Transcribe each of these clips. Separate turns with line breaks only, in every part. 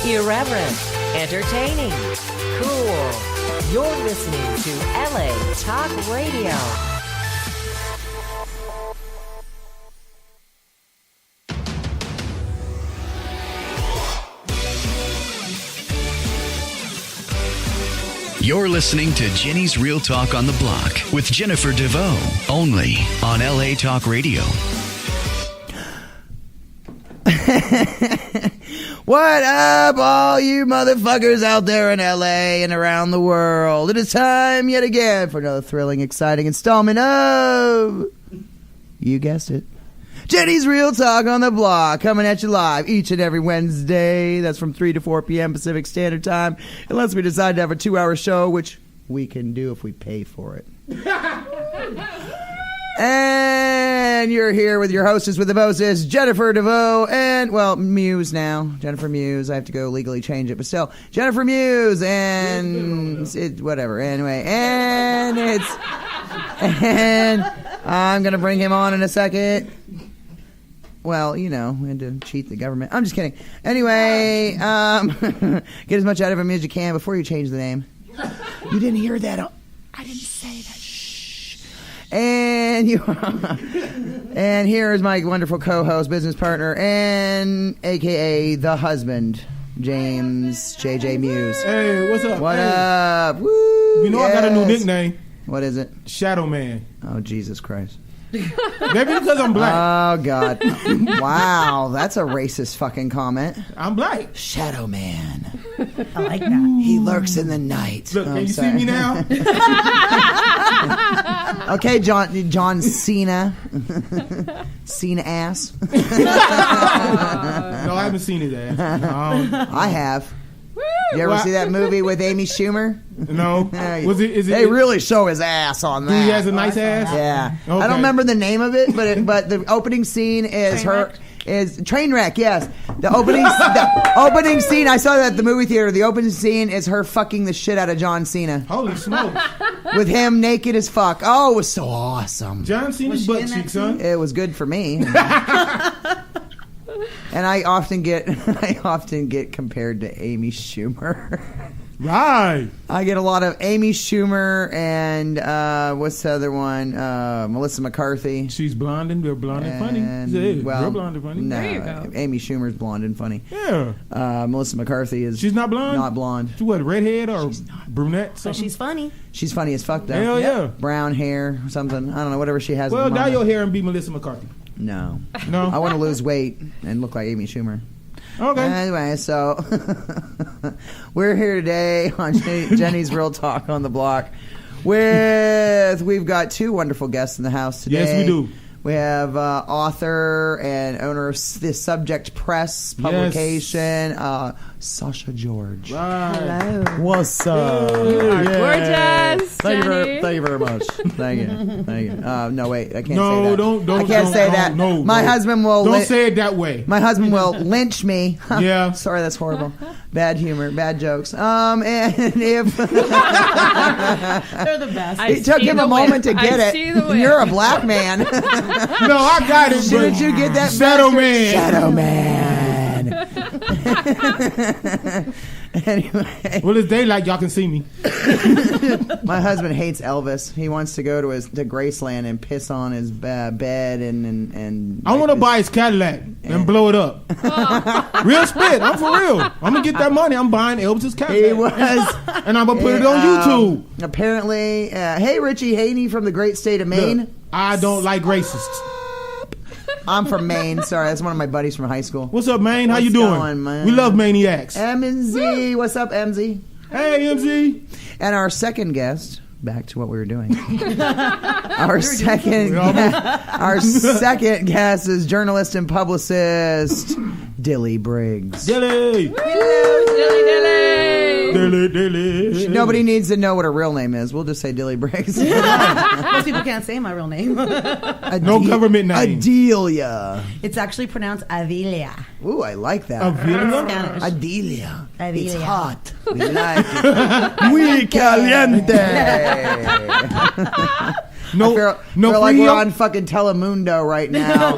Irreverent, entertaining, cool. You're listening to LA Talk Radio.
You're listening to Jenny's Real Talk on the Block with Jennifer-devoe, only on LA Talk Radio.
What up, all you motherfuckers out there in LA and around the world? It is time yet again for another thrilling, exciting installment of, you guessed it, Jenny's Real Talk on the Block, coming at you live each and every Wednesday. That's from 3 to 4 p.m. Pacific Standard Time, unless we decide to have a 2-hour show, which we can do if we pay for it. And you're here with your hostess with the mostest, Jennifer-devoe, and, well, Muse now. Jennifer-muse. I have to go legally change it, but still, Jennifer-muse, and whatever. Anyway, and I'm going to bring him on in a second. Well, you know, we had to cheat the government. I'm just kidding. Anyway, get as much out of him as you can before you change the name. You didn't hear that. I didn't say that. And and here is my wonderful co-host, business partner, and AKA the husband, James J.J.-muse.
Hey, what's up?
What
hey.
up? Woo!
You know, yes. I got a new nickname.
What is it?
Shadow Man.
Oh, Jesus Christ.
Maybe because I'm black.
Oh, God. Wow, that's a racist fucking comment.
I'm black.
Shadow Man.
I like that.
He lurks in the night.
Look, can you see me now?
Okay, John Cena. Cena ass.
No, I haven't seen his ass.
I have. You ever see that movie with Amy Schumer?
No.
They really show his ass on that.
He has a nice ass?
Yeah.
Okay.
I don't remember the name of it, but the opening scene is Trainwreck, yes. The opening scene, I saw that at the movie theater. The opening scene is her fucking the shit out of John Cena.
Holy smokes.
With him naked as fuck. Oh, it was so awesome.
John Cena's butt cheeks, son.
It was good for me. And I often get compared to Amy Schumer.
Right.
I get a lot of Amy Schumer and what's the other one? Melissa McCarthy.
She's blonde and funny.
Well,
real blonde and funny.
No,
there you go.
Amy Schumer's blonde and funny.
Yeah.
Melissa McCarthy is.
She's not blonde.
Not blonde.
She what? Redhead or brunette?
But she's funny.
She's funny as fuck though.
Hell yeah.
Brown hair or something. I don't know. Whatever she has.
Well, dye your hair and be Melissa McCarthy.
No.
I
want to lose weight and look like Amy Schumer.
Okay.
Anyway, so we're here today on Jenny's Real Talk on the Block we've got two wonderful guests in the house today.
Yes, we do.
We have author and owner of the Subject Press publication, Sasha-George.
Right.
Hello.
What's up?
Gorgeous.
Thank you very much. Thank you. No, wait, I can't say that.
Don't.
I can't say that. My husband will.
Don't say it that way.
My husband will lynch me.
Yeah.
Sorry, that's horrible. Bad humor, bad jokes. And if
They're the best.
it took him a moment to get it. You're a black man.
No, I got it.
Shouldn't you get that?
Shadow Man.
Shadow Man. Anyway,
Well, it's daylight. Y'all can see me.
my husband hates Elvis. He wants to go to Graceland and piss on his bed and
I want to buy his Cadillac and blow it up. Real spit. I'm for real. I'm gonna get that money. I'm buying Elvis's Cadillac.
He was,
and I'm gonna put it on YouTube.
Apparently, hey Richie Haney from the great state of Maine.
Look, I don't like racists.
I'm from Maine. Sorry, that's one of my buddies from high school.
What's up, Maine? How
What's
you doing?
going, man?
We love maniacs.
MZ, what's up, MZ?
Hey, MZ.
And our second guest, back to what we were doing. Our second guest is journalist and publicist Dilly Brigs.
Dilly. Dilly.
Nobody needs to know what her real name is. We'll just say Dilly Brigs.
Most people can't say my real name.
No government name.
Adelia.
It's actually pronounced Adelia.
Ooh, I like that.
Adelia?
Adelia.
Adelia.
It's hot. We like it. Muy caliente. I feel like we're on fucking Telemundo right now.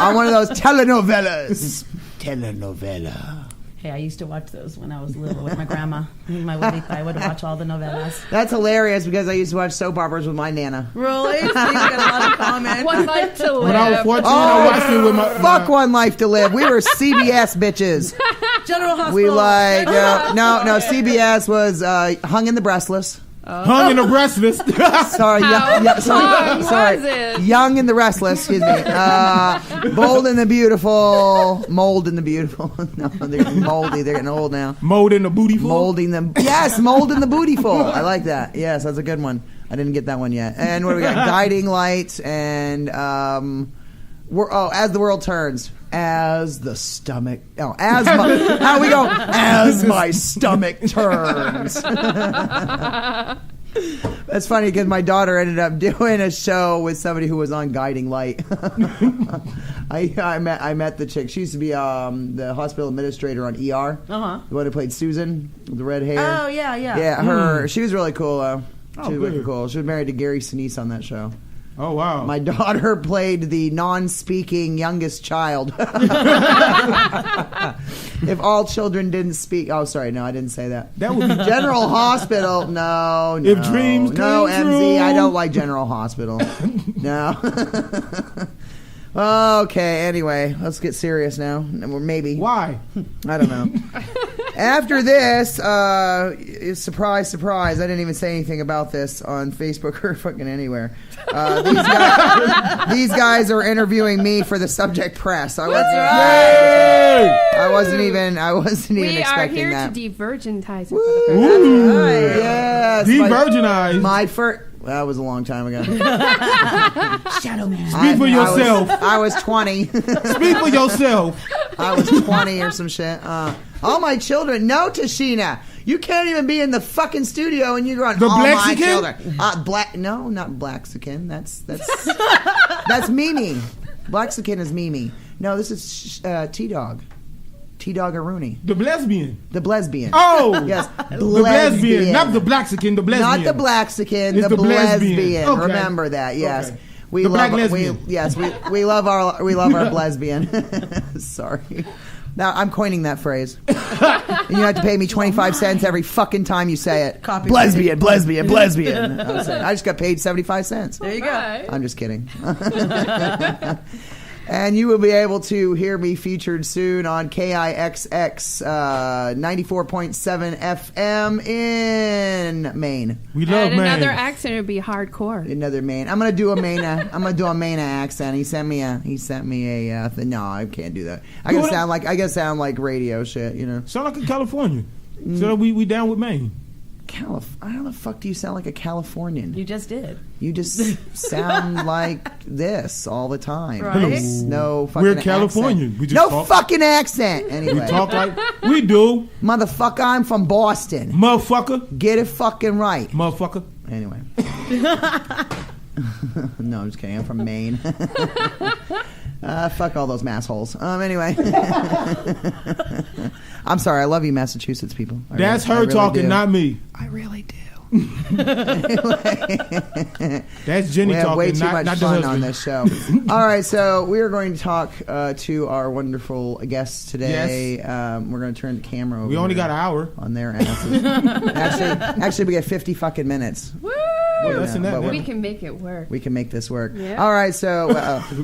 On one of those telenovelas. Telenovela.
Hey, I used to watch those when I was little with my grandma. My abuelita. I would watch all the novelas.
That's hilarious because I used to watch soap operas with my nana.
Really? So you got a lot of comments.
One Life to Live.
When I was 14, I watched it with my...
Fuck One Life to Live. We were CBS bitches.
General Hospital.
We like no. CBS was Hung in the Breathless.
Hung in the Breathless.
Sorry,
was it?
Young and the Restless. Excuse me. Bold and the Beautiful. Mold and the Beautiful. No, they're getting moldy. They're getting old now.
Mold in the Bootyful.
Molding them. Yes, Mold in the Bootyful. I like that. Yes, that's a good one. I didn't get that one yet. And what do we got? Guiding Light and As the World Turns. As the stomach. Oh, as my. How we go? As my stomach turns. That's funny because my daughter ended up doing a show with somebody who was on Guiding Light. I met the chick. She used to be the hospital administrator on ER. The one who played Susan with the red hair.
Oh yeah.
Yeah, her. She was really cool though. She was
good.
really cool. She was married to Gary Sinise on that show.
Oh, wow.
My daughter played the non-speaking youngest child. If all children didn't speak... Oh, sorry. No, I didn't say that.
That would be...
General Hospital. No.
If dreams
No,
came
MZ.
true.
I don't like General Hospital. No. Okay, anyway. Let's get serious now. Or maybe.
Why?
I don't know. After this, surprise, surprise, I didn't even say anything about this on Facebook or fucking anywhere. These guys are interviewing me for the Subject Press. I wasn't even
We are
expecting
here
that.
to de-virginize it for
Woo!
the first time.
Right. Yes.
De-virginized.
My first... That was a long time ago.
Shadow Man.
Speak for yourself.
I was 20.
Speak for yourself.
I was 20 or some shit. All my children. No, Tashina. You can't even be in the fucking studio and you're going,
The
all my
Blaxican?
children. No, not Blaxican. That's Mimi. Blaxican is Mimi. No, this is T-Dog. T-Dog or Rooney.
The lesbian.
The lesbian.
Oh!
Yes.
The lesbian. Not the Blaxican, the lesbian.
Not the Blaxican,
It's
the
the lesbian.
lesbian.
Okay.
Remember that, yes.
Okay.
We
The
love
black lesbian.
we love our lesbian. Sorry. Now I'm coining that phrase. And you have to pay me 25 cents every fucking time you say it.
Copy.
Lesbian. I just got paid 75 cents.
There you go.
Right.
I'm just kidding. And you will be able to hear me featured soon on KIXX 94.7 FM in Maine.
We love
And
man.
another accent would be hardcore.
Another Maine. I'm gonna do a Maine accent. He sent me a thing. No, I can't do that. I gotta sound like radio shit. You know.
Sound like a Californian. So we down with Maine.
How the fuck do you sound like a Californian?
You just did.
You just sound like this all the time.
Right?
There's no fucking
We're Californian.
accent.
We just
No
talk-
fucking accent. Anyway.
We talk like we do.
Motherfucker, I'm from Boston.
Motherfucker.
Get it fucking right.
Motherfucker.
Anyway. No, I'm just kidding. I'm from Maine. Fuck all those massholes. Anyway. I'm sorry. I love you, Massachusetts people.
That's
I
her
really
talking,
do.
not me.
I really do.
That's Jenny
We have
talking,
way too
not
much
the
fun
husband.
on this show. All right, so we are going to talk to our wonderful guests today.
Yes.
We're going to turn the camera over.
We only
here
got an hour.
on their asses. actually, we got 50 fucking minutes.
Woo!
Well, less than that.
but
We can make it work.
We can make this work.
Yeah.
All right, so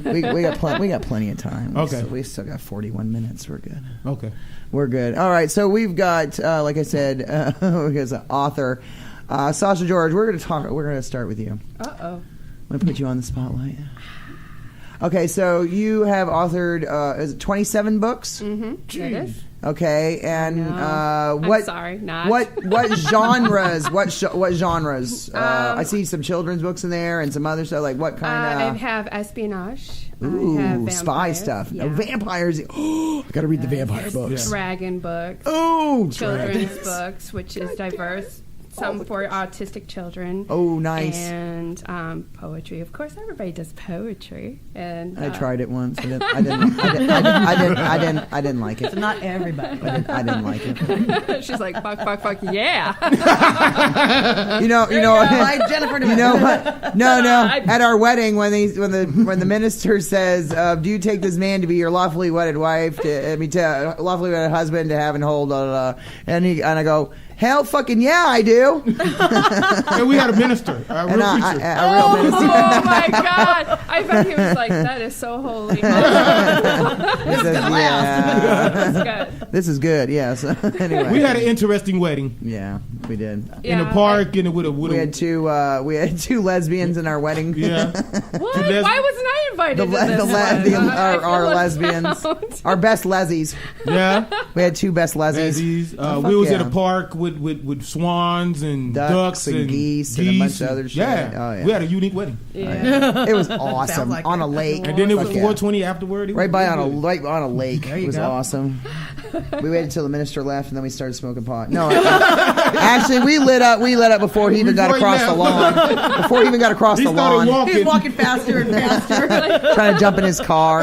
we got plenty of time.
Okay.
We still got 41 minutes. We're good.
Okay.
We're good. All right, so we've got, like I said, as an author, Sasha George. We're going to start with you.
Uh-oh.
I'm going to put you on the spotlight. Okay, so you have authored is it 27 books?
Mm-hmm. That is.
Okay, and
No.
what?
I'm sorry, not.
What genres? What genres? I see some children's books in there and some other stuff. Like what kind
I
of?
have espionage. I have
Ooh,
vampires.
spy stuff.
Yeah.
No, vampires. Oh, I got to read the vampire books.
Dragon books.
Oh,
Children's books, which is diverse. some for autistic children.
Oh, nice.
And poetry. Of course, everybody does poetry. And
I tried it once. I didn't like it.
So not everybody.
I didn't like it.
She's like, fuck, yeah.
You know,
Like Jennifer-devoe.
you know what? No. At our wedding, when the minister says, "Do you take this man to be your lawfully wedded wife, to lawfully wedded husband, to have and hold?" And I go, "Hell, fucking yeah, I do."
And we had a minister, a real preacher.
A real minister.
Oh my God! I bet he was like, "That is so holy."
He says, yeah.
That's good.
This is good. Yes. Anyway,
We had an interesting wedding
yeah, we did.
in the park, and with
We had two lesbians in our wedding.
yeah.
What? Why wasn't I invited to this one?
Our lesbians, our best lesies.
Yeah.
We had two best lesies.
We was
yeah.
at a park with swans and
Ducks and
and
geese and a bunch of other shit.
Yeah.
Oh, yeah.
We had a unique wedding.
Yeah.
It was awesome.
Sounds like
On
it.
a lake.
And then it was
Fuck yeah.
420 afterward. It
Right
was
by on
really good.
a lake.
There
It
you
was
go.
awesome. We waited till the minister left, and then we started smoking pot. No, actually, we lit up before he even got
Before he
across the
left.
lawn. Before he even got across
He
the
started
lawn,
walking.
He's walking faster and faster.
trying to jump in his car.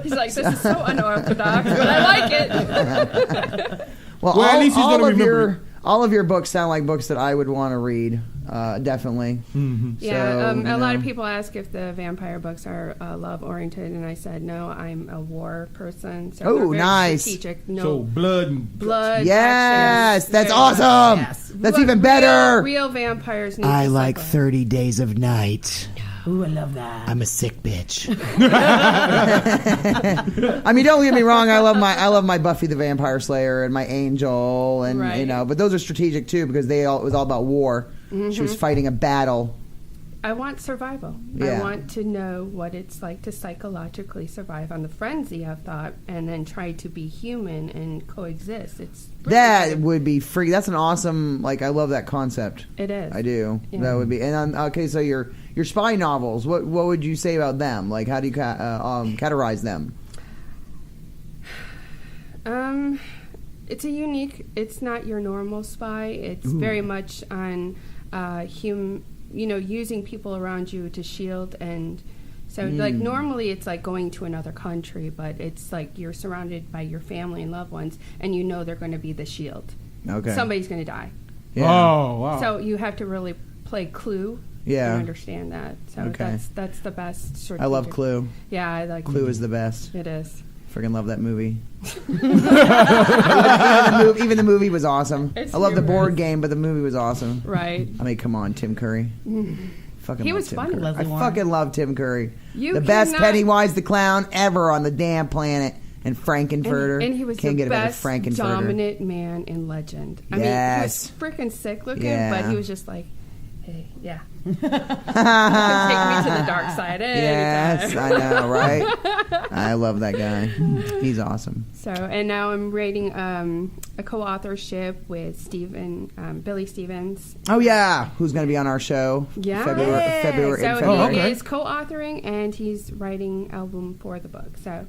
He's like, "This is so unorthodox, but I like it."
Well,
at least he's
all
gonna
of
remember
all of your books sound like books that I would want to read. Definitely.
Mm-hmm.
Yeah,
So,
a lot of people ask if the vampire books are love oriented, and I said no. I'm a war person. So
Oh,
they're very
nice.
Strategic. No
So blood.
blood.
Yes,
action,
that's
very-
awesome.
Yes.
That's
But
even better.
Real vampires. Need
I
to
like
cycle.
30 Days of Night.
Ooh, I love that.
I'm a sick bitch. I mean, don't get me wrong. I love my Buffy the Vampire Slayer and my Angel, and
Right.
but those are strategic too because it was all about war. She was fighting a battle.
I want survival.
Yeah.
I want to know what it's like to psychologically survive on the frenzy of thought, and then try to be human and coexist. It's really
That
good.
would be free. That's an awesome. Like, I love that concept.
It is.
I do.
Yeah.
That would be. And okay, so your spy novels. What would you say about them? Like, how do you categorize them?
It's a unique. It's not your normal spy. It's very much on using people around you to shield, and so like normally it's like going to another country, but it's like you're surrounded by your family and loved ones, and you know they're going to be the shield.
Okay.
Somebody's going to die.
Yeah.
Oh wow.
So you have to really play Clue.
Yeah.
And understand that. So
Okay.
that's the best sort of.
I love Clue.
Yeah, I like
Clue is the best.
It is.
Freaking love that movie. Even the movie was awesome.
It's
I love the board
humorous.
game, but the movie was awesome.
Right.
I mean, come on, Tim Curry. Fucking
He
love
was
Tim
funny.
Curry.
Leslie
I
Warren.
fucking love Tim Curry.
You
The best
cannot-
Pennywise the Clown ever on the damn planet. And Frankenfurter.
And he was
Can't
the
get a better
best
Frankenfurter.
dominant man in legend. I mean,
Yes.
he was freaking sick looking,
Yeah.
but he was just like, hey, yeah. Take me to the dark side
Yes,
anytime.
I know, right? I love that guy. He's awesome.
So, and now I'm writing a co-authorship with Billy Stevens.
Oh yeah, who's going to be on our show?
Yeah.
February.
So
in February.
he
okay.
is co-authoring, and he's writing album for the book. So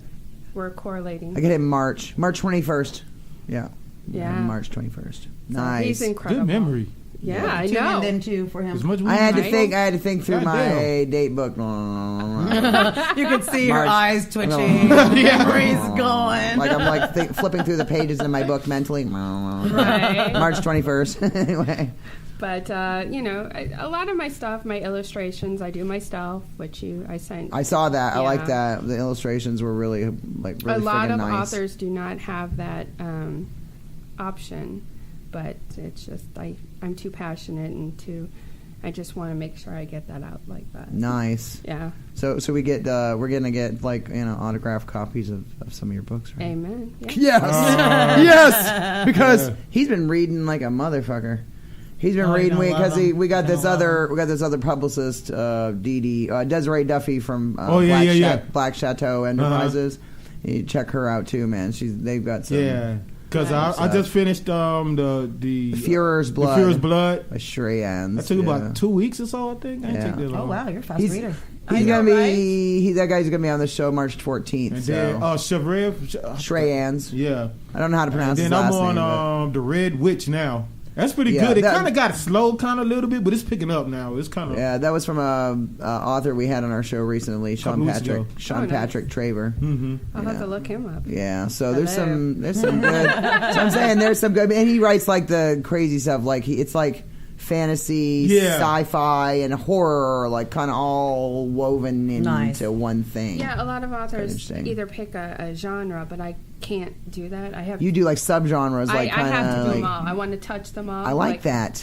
we're correlating.
I get him March 21st. Yeah.
Yeah.
March 21st.
So
Nice.
He's incredible.
Good memory.
Yeah, I
Tune in
know.
then too for him.
As much
I had to
Right.
think. I had to think through my
Goddamn.
date book.
You can see her
March.
eyes twitching, memories going.
Like I'm like flipping through the pages in my book mentally.
Right.
March 21st. Anyway.
But a lot of my stuff, my illustrations, I do myself, which I sent.
I saw that. I like
Yeah.
that. The illustrations were really
A lot
friggin'
of
nice.
authors do not have that option, but it's just I'm too passionate and I just want to make sure I get that out like that.
Nice.
Yeah.
So we get we're gonna get autographed copies of some of your books, right?
Amen. Yeah.
Yes. Yes. Because he's been reading like a motherfucker. He's been
Oh,
reading
you're gonna
because
love him.
we got
You're
this
gonna love
other publicist, Desiree Duffy from Black Chateau Enterprises. You check her out too, man. They've got some.
Yeah. Because I just finished the
Führer's Blood.
The Führer's Blood.
A Shreyans.
That took about 2 weeks or so, I think. I didn't
Yeah.
take that long.
Oh wow, you're a fast
He's,
reader.
he's
I know,
gonna
right?
be that guy's gonna be on the show March 14th.
And
So
then Shreyans.
Shreyans.
Yeah.
I don't know how to pronounce
And
his
then I'm
last
on
name.
The Red Witch now. That's pretty
Yeah,
good. It
that-
kind of got slow, kind of a little bit, but it's picking up now. It's kind of
Yeah, that was from a author we had on our show recently, Sean
Couple weeks
Patrick.
ago.
Sean
nice.
Patrick Traver.
I'll have to look him up.
Yeah, so there's
Hello.
some good. So I'm saying there's some good, and he writes like the crazy stuff. Like it's like fantasy, sci-fi, and horror, like kind of all woven into one thing.
Yeah, a lot of authors
interesting.
either pick a genre, but I can't do that. I have.
You do like subgenres, like
I
kind
have to
of.
do them all. I want to touch them all.
I like that.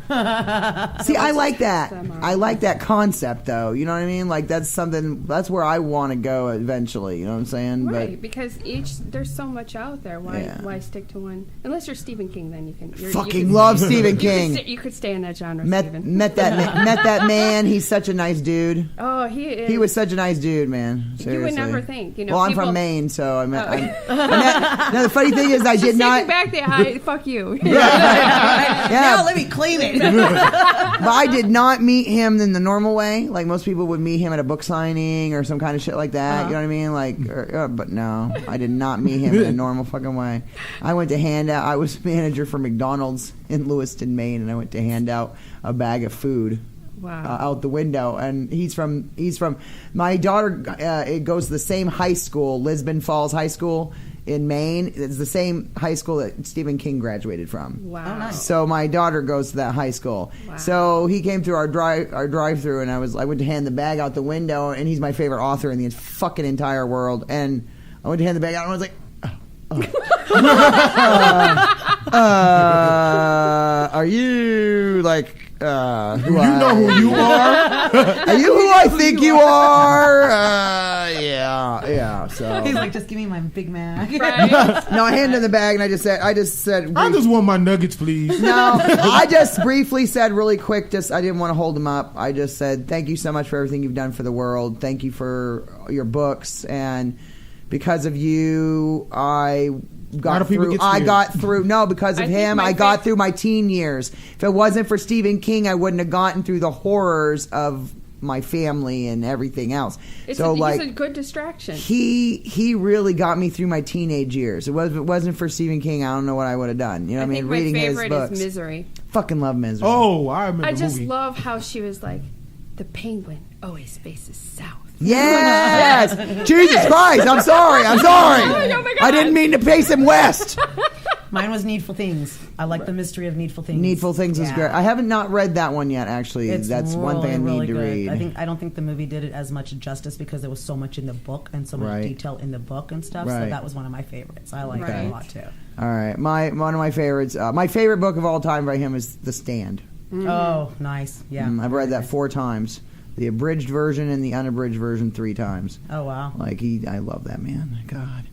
See, I like that. I like that concept, though. You know what I mean? Like that's something. That's where I want to go eventually. You know what I'm saying?
Right, because there's so much out there. Why stick to one? Unless you're Stephen King, then you can.
Fucking love Stephen King.
You could stay in that genre.
Met that man. He's such a nice dude.
Oh, he is.
He was such a nice dude, man. Seriously.
You would never think. You know.
Well, I'm from Maine, so I met. No, the funny thing is, I did not.
Back there, fuck you.
Yeah,
let me claim it.
but I did not meet him in the normal way. Like most people would meet him at a book signing or some kind of shit like that. You know what I mean? Like, but no, I did not meet him in a normal fucking way. I went to hand out. I was manager for McDonald's in Lewiston, Maine, and I went to hand out a bag of food.
Wow.
Out the window, and he's from my daughter. It goes to the same high school, Lisbon Falls High School in Maine. It's the same high school that Stephen King graduated from.
Wow. Oh, nice.
So my daughter goes to that high school.
Wow.
So he came through our drive-through, and I went to hand the bag out the window, and he's my favorite author in the fucking entire world. And I went to hand the bag out, and I was like, are you like?
you know who you are.
Are you who I think you are? Yeah. So
He's like, just give me my Big Mac.
Right?
no, I handed him the bag, and I just said,
I just want my nuggets, please.
No, I just briefly said really quick. I didn't want to hold him up. I just said, thank you so much for everything you've done for the world. Thank you for your books, and because of you, I got through. No, because of him, I got through my teen years. If it wasn't for Stephen King, I wouldn't have gotten through the horrors of my family and everything else.
He's a good distraction.
He really got me through my teenage years. If it wasn't for Stephen King, I don't know what I would have done. You know what I mean? Reading his books.
My favorite is Misery.
Fucking love Misery.
Oh, I remember.
I just love how she was like, the penguin always faces south.
Yes! Jesus Christ! I'm sorry.
Oh my God.
I didn't mean to face him west.
Mine was Needful Things. I like the mystery of Needful Things.
Needful Things is great. I haven't not read that one yet. Actually, that's one thing I need to read.
I don't think the movie did it as much justice because there was so much in the book and so much detail in the book and stuff. So that was one of my favorites. I like it a lot too.
All right, one of my favorites. My favorite book of all time by him is The Stand.
Mm-hmm. Oh, nice. Yeah,
I've read that 4 times. The abridged version and the unabridged version 3 times.
Oh wow!
I love that man. God.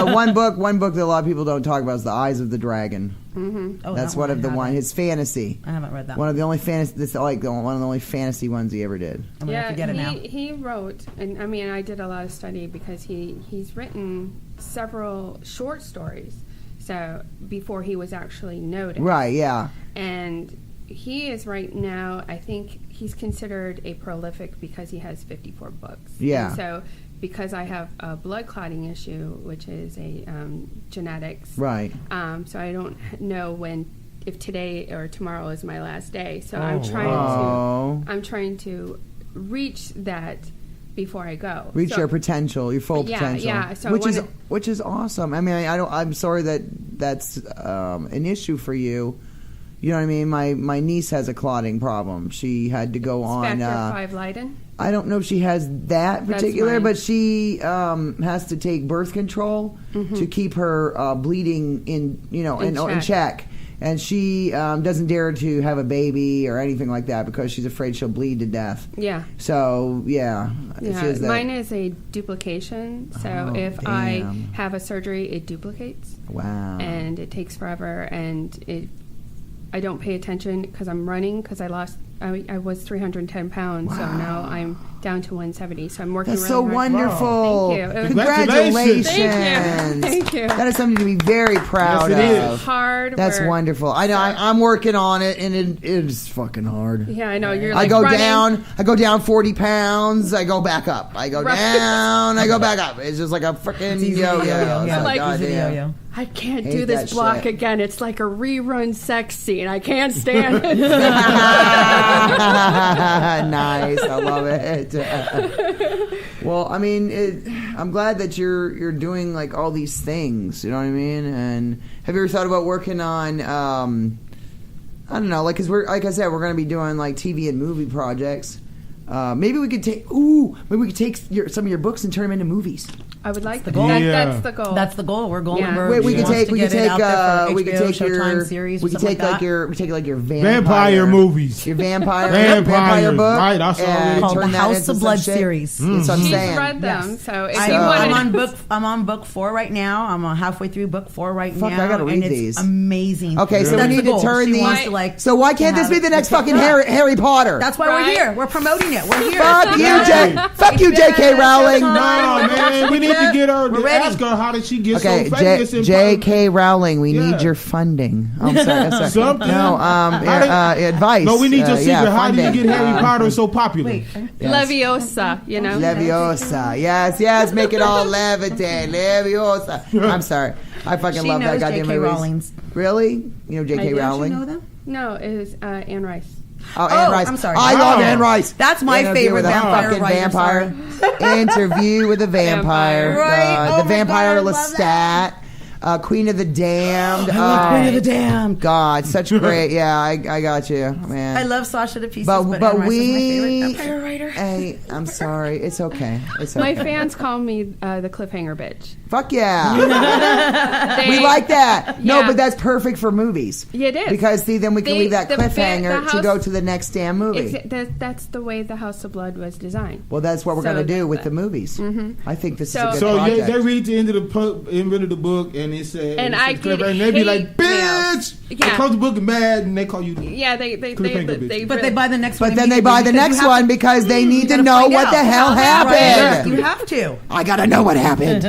One book that a lot of people don't talk about is The Eyes of the Dragon.
Mm-hmm.
Oh,
that's one of his fantasy.
I haven't read that.
One of the only fantasy. That's like one of the only fantasy ones he ever did.
I'm gonna have to get it now.
He wrote, and I mean, I did a lot of study because he's written several short stories. So before he was actually noted,
Right? Yeah.
And he is right now, I think he's considered a prolific because he has 54 books.
Yeah.
And so because I have a blood clotting issue, which is a genetics.
Right.
So I don't know if today or tomorrow is my last day. So I'm trying to reach that before I go.
Reach your potential, your full potential.
Yeah. So
which is awesome. I mean, I'm sorry that's an issue for you. You know what I mean? My niece has a clotting problem. She had to go on.
Factor V Leiden?
I don't know if she has that particular, but she has to take birth control to keep her bleeding in check. And she doesn't dare to have a baby or anything like that because she's afraid she'll bleed to death.
Yeah.
So, yeah.
Mine is a duplication. So if I have a surgery, it duplicates.
Wow.
And it takes forever. And I don't pay attention because I'm running because I was 310 pounds. Wow. So now I'm down to 170. So I'm working
That's
really
so
hard.
wonderful.
Thank you.
Congratulations.
Thank you.
That is something to be very proud
of.
It's hard
That's
work.
wonderful. I know. I'm working on it, and it is fucking hard.
Yeah, I know. You're
I go
running.
I go down 40 pounds. I go back up. I go down. I go back up. It's just like a freaking yo-yo.
Yeah,
like
goddamn.
I can't
Hate
do
that
this block
shit.
again. It's like a rerun sex scene. I can't stand it.
Nice, I love it. Well, I mean, I'm glad that you're doing like all these things. You know what I mean? And have you ever thought about working on? I don't know, like, 'cause like I said, we're going to be doing like TV and movie projects. Maybe we could take some of your books and turn them into movies.
I would like
the goal.
That's the goal.
That's the goal. We're going.
Yeah.
Wait,
we could take your
vampire
movies. Your vampire book.
Right, I saw it.
Called the House of Blood series.
That's what I'm
She's
saying.
read them, so if
I'm
you want
on book 4 right now. I'm halfway through book 4 right
Fuck,
now.
I gotta read
and
these.
It's amazing.
Okay, so we need to turn
She
these.
wants to, like,
So why can't this be the next fucking Harry Potter?
That's why we're here. We're promoting it. We're here.
Fuck you, Fuck you, J.K. Rowling.
No, man, we need to get her.
We're ready.
Ask her how did she get
Okay,
so famous?
J.K. Rowling, we need your funding. I'm sorry.
Something.
No, advice.
No, we need your secret. How did
funding.
you get Harry Potter so popular?
Yes. Leviosa, you know.
Leviosa. Yes, make it all levitate. Leviosa. I'm sorry. I fucking love that goddamn movie.
Rowling's.
Really? You know J.K. Rowling?
You know them?
No, it was Anne Rice.
Oh, Anne Rice.
I'm sorry.
I love Anne Rice.
That's my
Interview
favorite
with a
vampire
fucking
writer,
vampire. Interview with a vampire.
Right.
The
Oh my
vampire
God, I love
Lestat. Queen of the Damned.
Queen of the Damned.
God, such great. Yeah, I got you, man.
I love Sasha to pieces,
But
Anne Rice is my
we.
favorite vampire writer.
Hey, I'm sorry. It's okay. It's okay.
My fans call me the cliffhanger bitch.
Fuck yeah. We like that. No,
Yeah.
but that's perfect for movies.
Yeah, it is.
Because, see, then we can leave that
the
cliffhanger to
house-
go to the next damn movie.
That's the way the House of Blood was designed.
Well, that's what we're
So
going to do
that's
with
it.
the movies. I think this is a good
So
project.
they read the end of the book, and it said,
And I get
and they be like,
hate
"Bitch!" They
Yeah.
close the book and mad, and they call you.
Yeah, they
But they buy the next
But
one.
then they buy the
immediately
next one because they need to know what the hell happened.
You have to.
I gotta know what happened.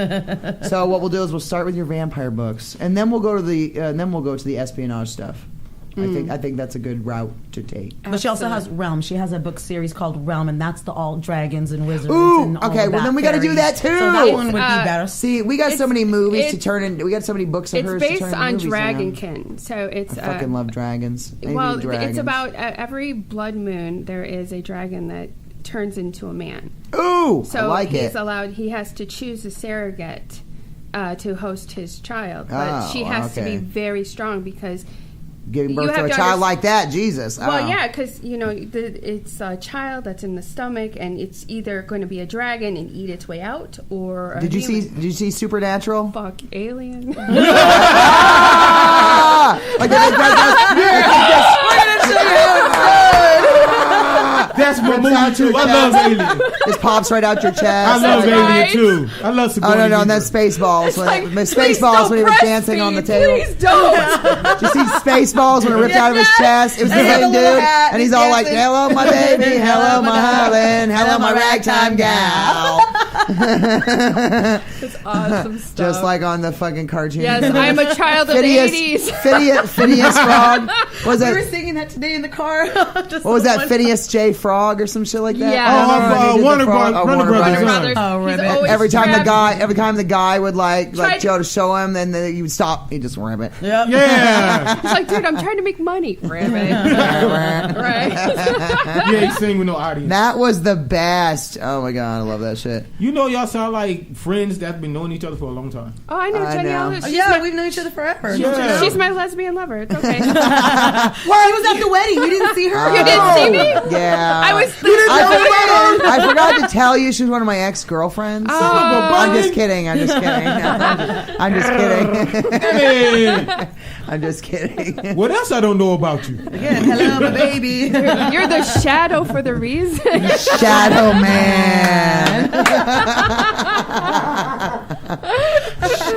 So what we'll do is we'll start with your vampire books, and then we'll go to the espionage stuff. I think that's a good route to take.
But she also has Realm. She has a book series called Realm, and that's all dragons and wizards.
Ooh,
and all
okay,
of
well
that
then we got to do
fairies.
that too.
So that one would be better.
See, we got so many movies to turn into. We got so many books of
It's
hers to
based
turn into
on
movies around.
Dragonkin, so it's.
I fucking love dragons. I
Well,
need dragons.
it's about every blood moon there is a dragon that turns into a man.
Ooh,
So
I like
he's
it.
He has to choose a surrogate to host his child, but she has to be very strong because.
Giving
you
birth to
have
a
to
child like that, Jesus.
Well, yeah, because it's a child that's in the stomach, and it's either going to be a dragon and eat its way out, or
Did you see Supernatural?
Fuck alien.
That's my movie too. I love Alien.
This pops right out your chest.
I love
Right?
Alien too. I love
Oh
Sigourney
no, and
Weaver.
then Spaceballs.
Please
Spaceballs when he was
don't
dancing on the
breastfeed.
table.
Please don't.
Did you see Spaceballs when it ripped out of his chest? It was the
And he had
same
a little
dude,
hat,
and he's
he's
all like,
dancing.
"Hello, my baby. Hello, my darling. Hello, my ragtime gal."
It's awesome stuff.
Just like on the fucking cartoon.
Yes, I'm a child of the 80s.
Phineas Frog. What was
We were
that?
singing that today in the car.
What was that? Phineas J. Frog or some shit like that?
Yeah.
Oh, he did the
Warner
frog.
Brothers.
Oh, Warner Brothers.
Brothers.
Oh,
He's
ribbit.
always
Every time
trapped.
the guy would like
Tried-
Joe to show him, then he would stop. He'd just rip it.
Yep.
Yeah.
He's like, dude, I'm trying to make money. Rabbit. right?
You ain't sing with no audience.
That was the best. Oh my god, I love that shit.
You know, y'all sound like friends that's been knowing each other for a long time.
Oh, I know
I
Jenny
know.
Ellis.
Oh,
She's
yeah,
my-
we've known each other forever.
Yeah.
She's my lesbian lover. It's okay.
Well, I was at the wedding. We didn't see her.
You didn't see me?
Yeah.
I was.
I forgot to tell you she was one of my ex-girlfriends. I'm just kidding. I'm just kidding. I'm just kidding.
Hey,
I'm just kidding.
what else I don't know about you?
Again, hello, my baby.
You're the shadow for the reason.
Shadow Man.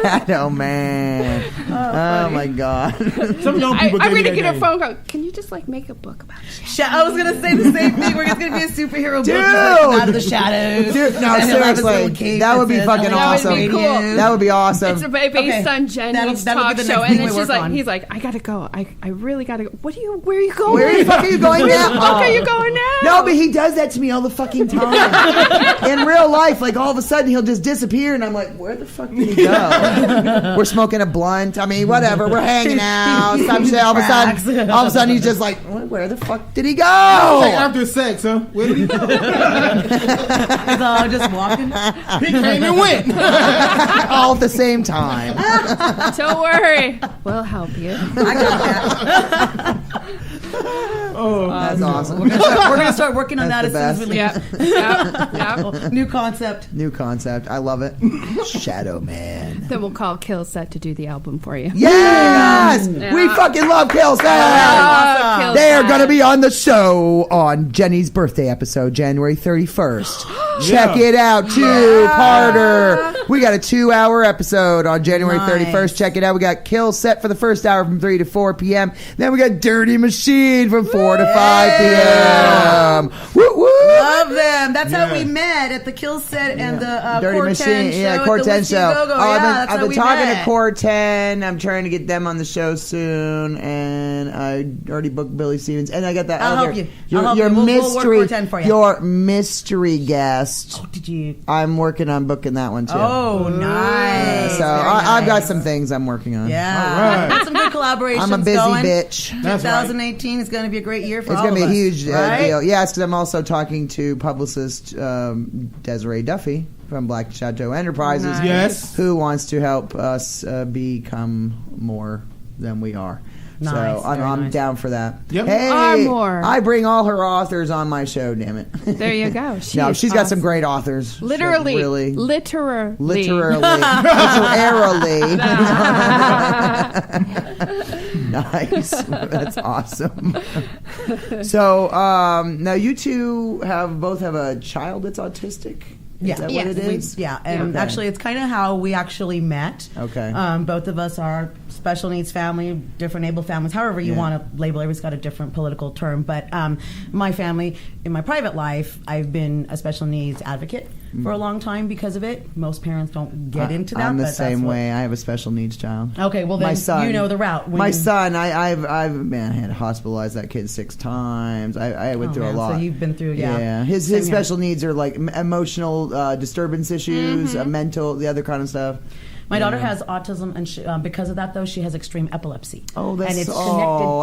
Shadow Man. Oh my god.
Some young people
I'm
gave me
going to
that
get a
name.
phone call. Can you just like make a book about it?
I was gonna say the same thing. We're just gonna be a superhero book,
Dude!
like, out of the shadows.
Dude, no, seriously, that would be fucking awesome.
That would be cool.
That would be awesome.
It's based on Jenny's talk show, and then he's like, I gotta go. I really gotta go. Where are you going?
Where the fuck are you going
Where
now?
the fuck are you going now?
No, but he does that to me all the fucking time. In real life, like all of a sudden he'll just disappear, and I'm like, where the fuck did he go? We're smoking a blunt. I mean, whatever. We're hanging out. Some shit. All of a sudden, he's just like, where the fuck did he go?
Like after sex, huh? Where did he go?
He's all just walking.
He came and went.
All at the same time.
Don't worry, we'll help you.
I got that.
Oh,
that's awesome.
We're gonna start working on
That's
that as
the
soon as we leave.
Yep.
New concept.
New concept. I love it. Shadow Man.
Then we'll call Kill Set to do the album for you.
Yes!
Yeah.
We fucking love Kill Set!
Awesome.
They are going to be on the show on Jenny's birthday episode, January 31st. Check it out, two-parter. We got a 2-hour episode on January 31st. Check it out. We got Kill Set for the first hour from 3 to 4 p.m. Then we got Dirty Machine from 4 to 5 p.m. Woo woo!
Love them. That's how we met at the Kill Set and the
Dirty
Core
Machine,
10 show.
yeah,
at
Core
the
10
Whiskey
show.
Go-Go.
I've
that's
been
how
talking
we
to
met.
Core 10. I'm trying to get them on the show soon, and I already booked Billy Stevens, and I got that.
I'll help you.
Your
We'll work
mystery,
Core 10 for you.
your mystery guest.
Oh, did you?
I'm working on booking that one too.
Oh, nice.
So
Very
I've got
nice.
some things I'm working on.
Yeah.
All right.
Got some good collaborations
I'm a busy
going.
bitch.
That's right.
2018 is going to be a great year for
It's
all
going to
of
be a
us,
huge
right?
deal. Yes, because I'm also talking to publicist Desiree Duffy from Black Chateau Enterprises,
Nice.
Yes.
who wants to help us become more than we are.
Nice,
so
very
I'm
nice.
down for that.
Yep.
Hey,
Are more.
I bring all her authors on my show. Damn it!
There you go.
No,
She's
she's got some
awesome.
great authors.
Literally,
Really.
literally.
Literally. Nice. That's awesome. So now you two both have a child that's autistic. Is that what it is?
And
Okay.
actually, it's kind of how we actually met.
Okay.
Both of us are special needs family, different able families, however you want to label it. Everybody's got a different political term. But my family, in my private life, I've been a special needs advocate for a long time because of it. Most parents don't get into that.
I'm the
but that's
same
what-
way. I have a special needs child.
Okay, well then
My son,
you know the route.
My son, I've had to hospitalize that kid 6 times. I went through a lot.
So you've been through,
His
Same here.
special needs are like emotional disturbance issues, mental, the other kind of stuff.
My daughter has autism, and she, because of that, though, she has extreme epilepsy.
Oh, that's
and it's
I'm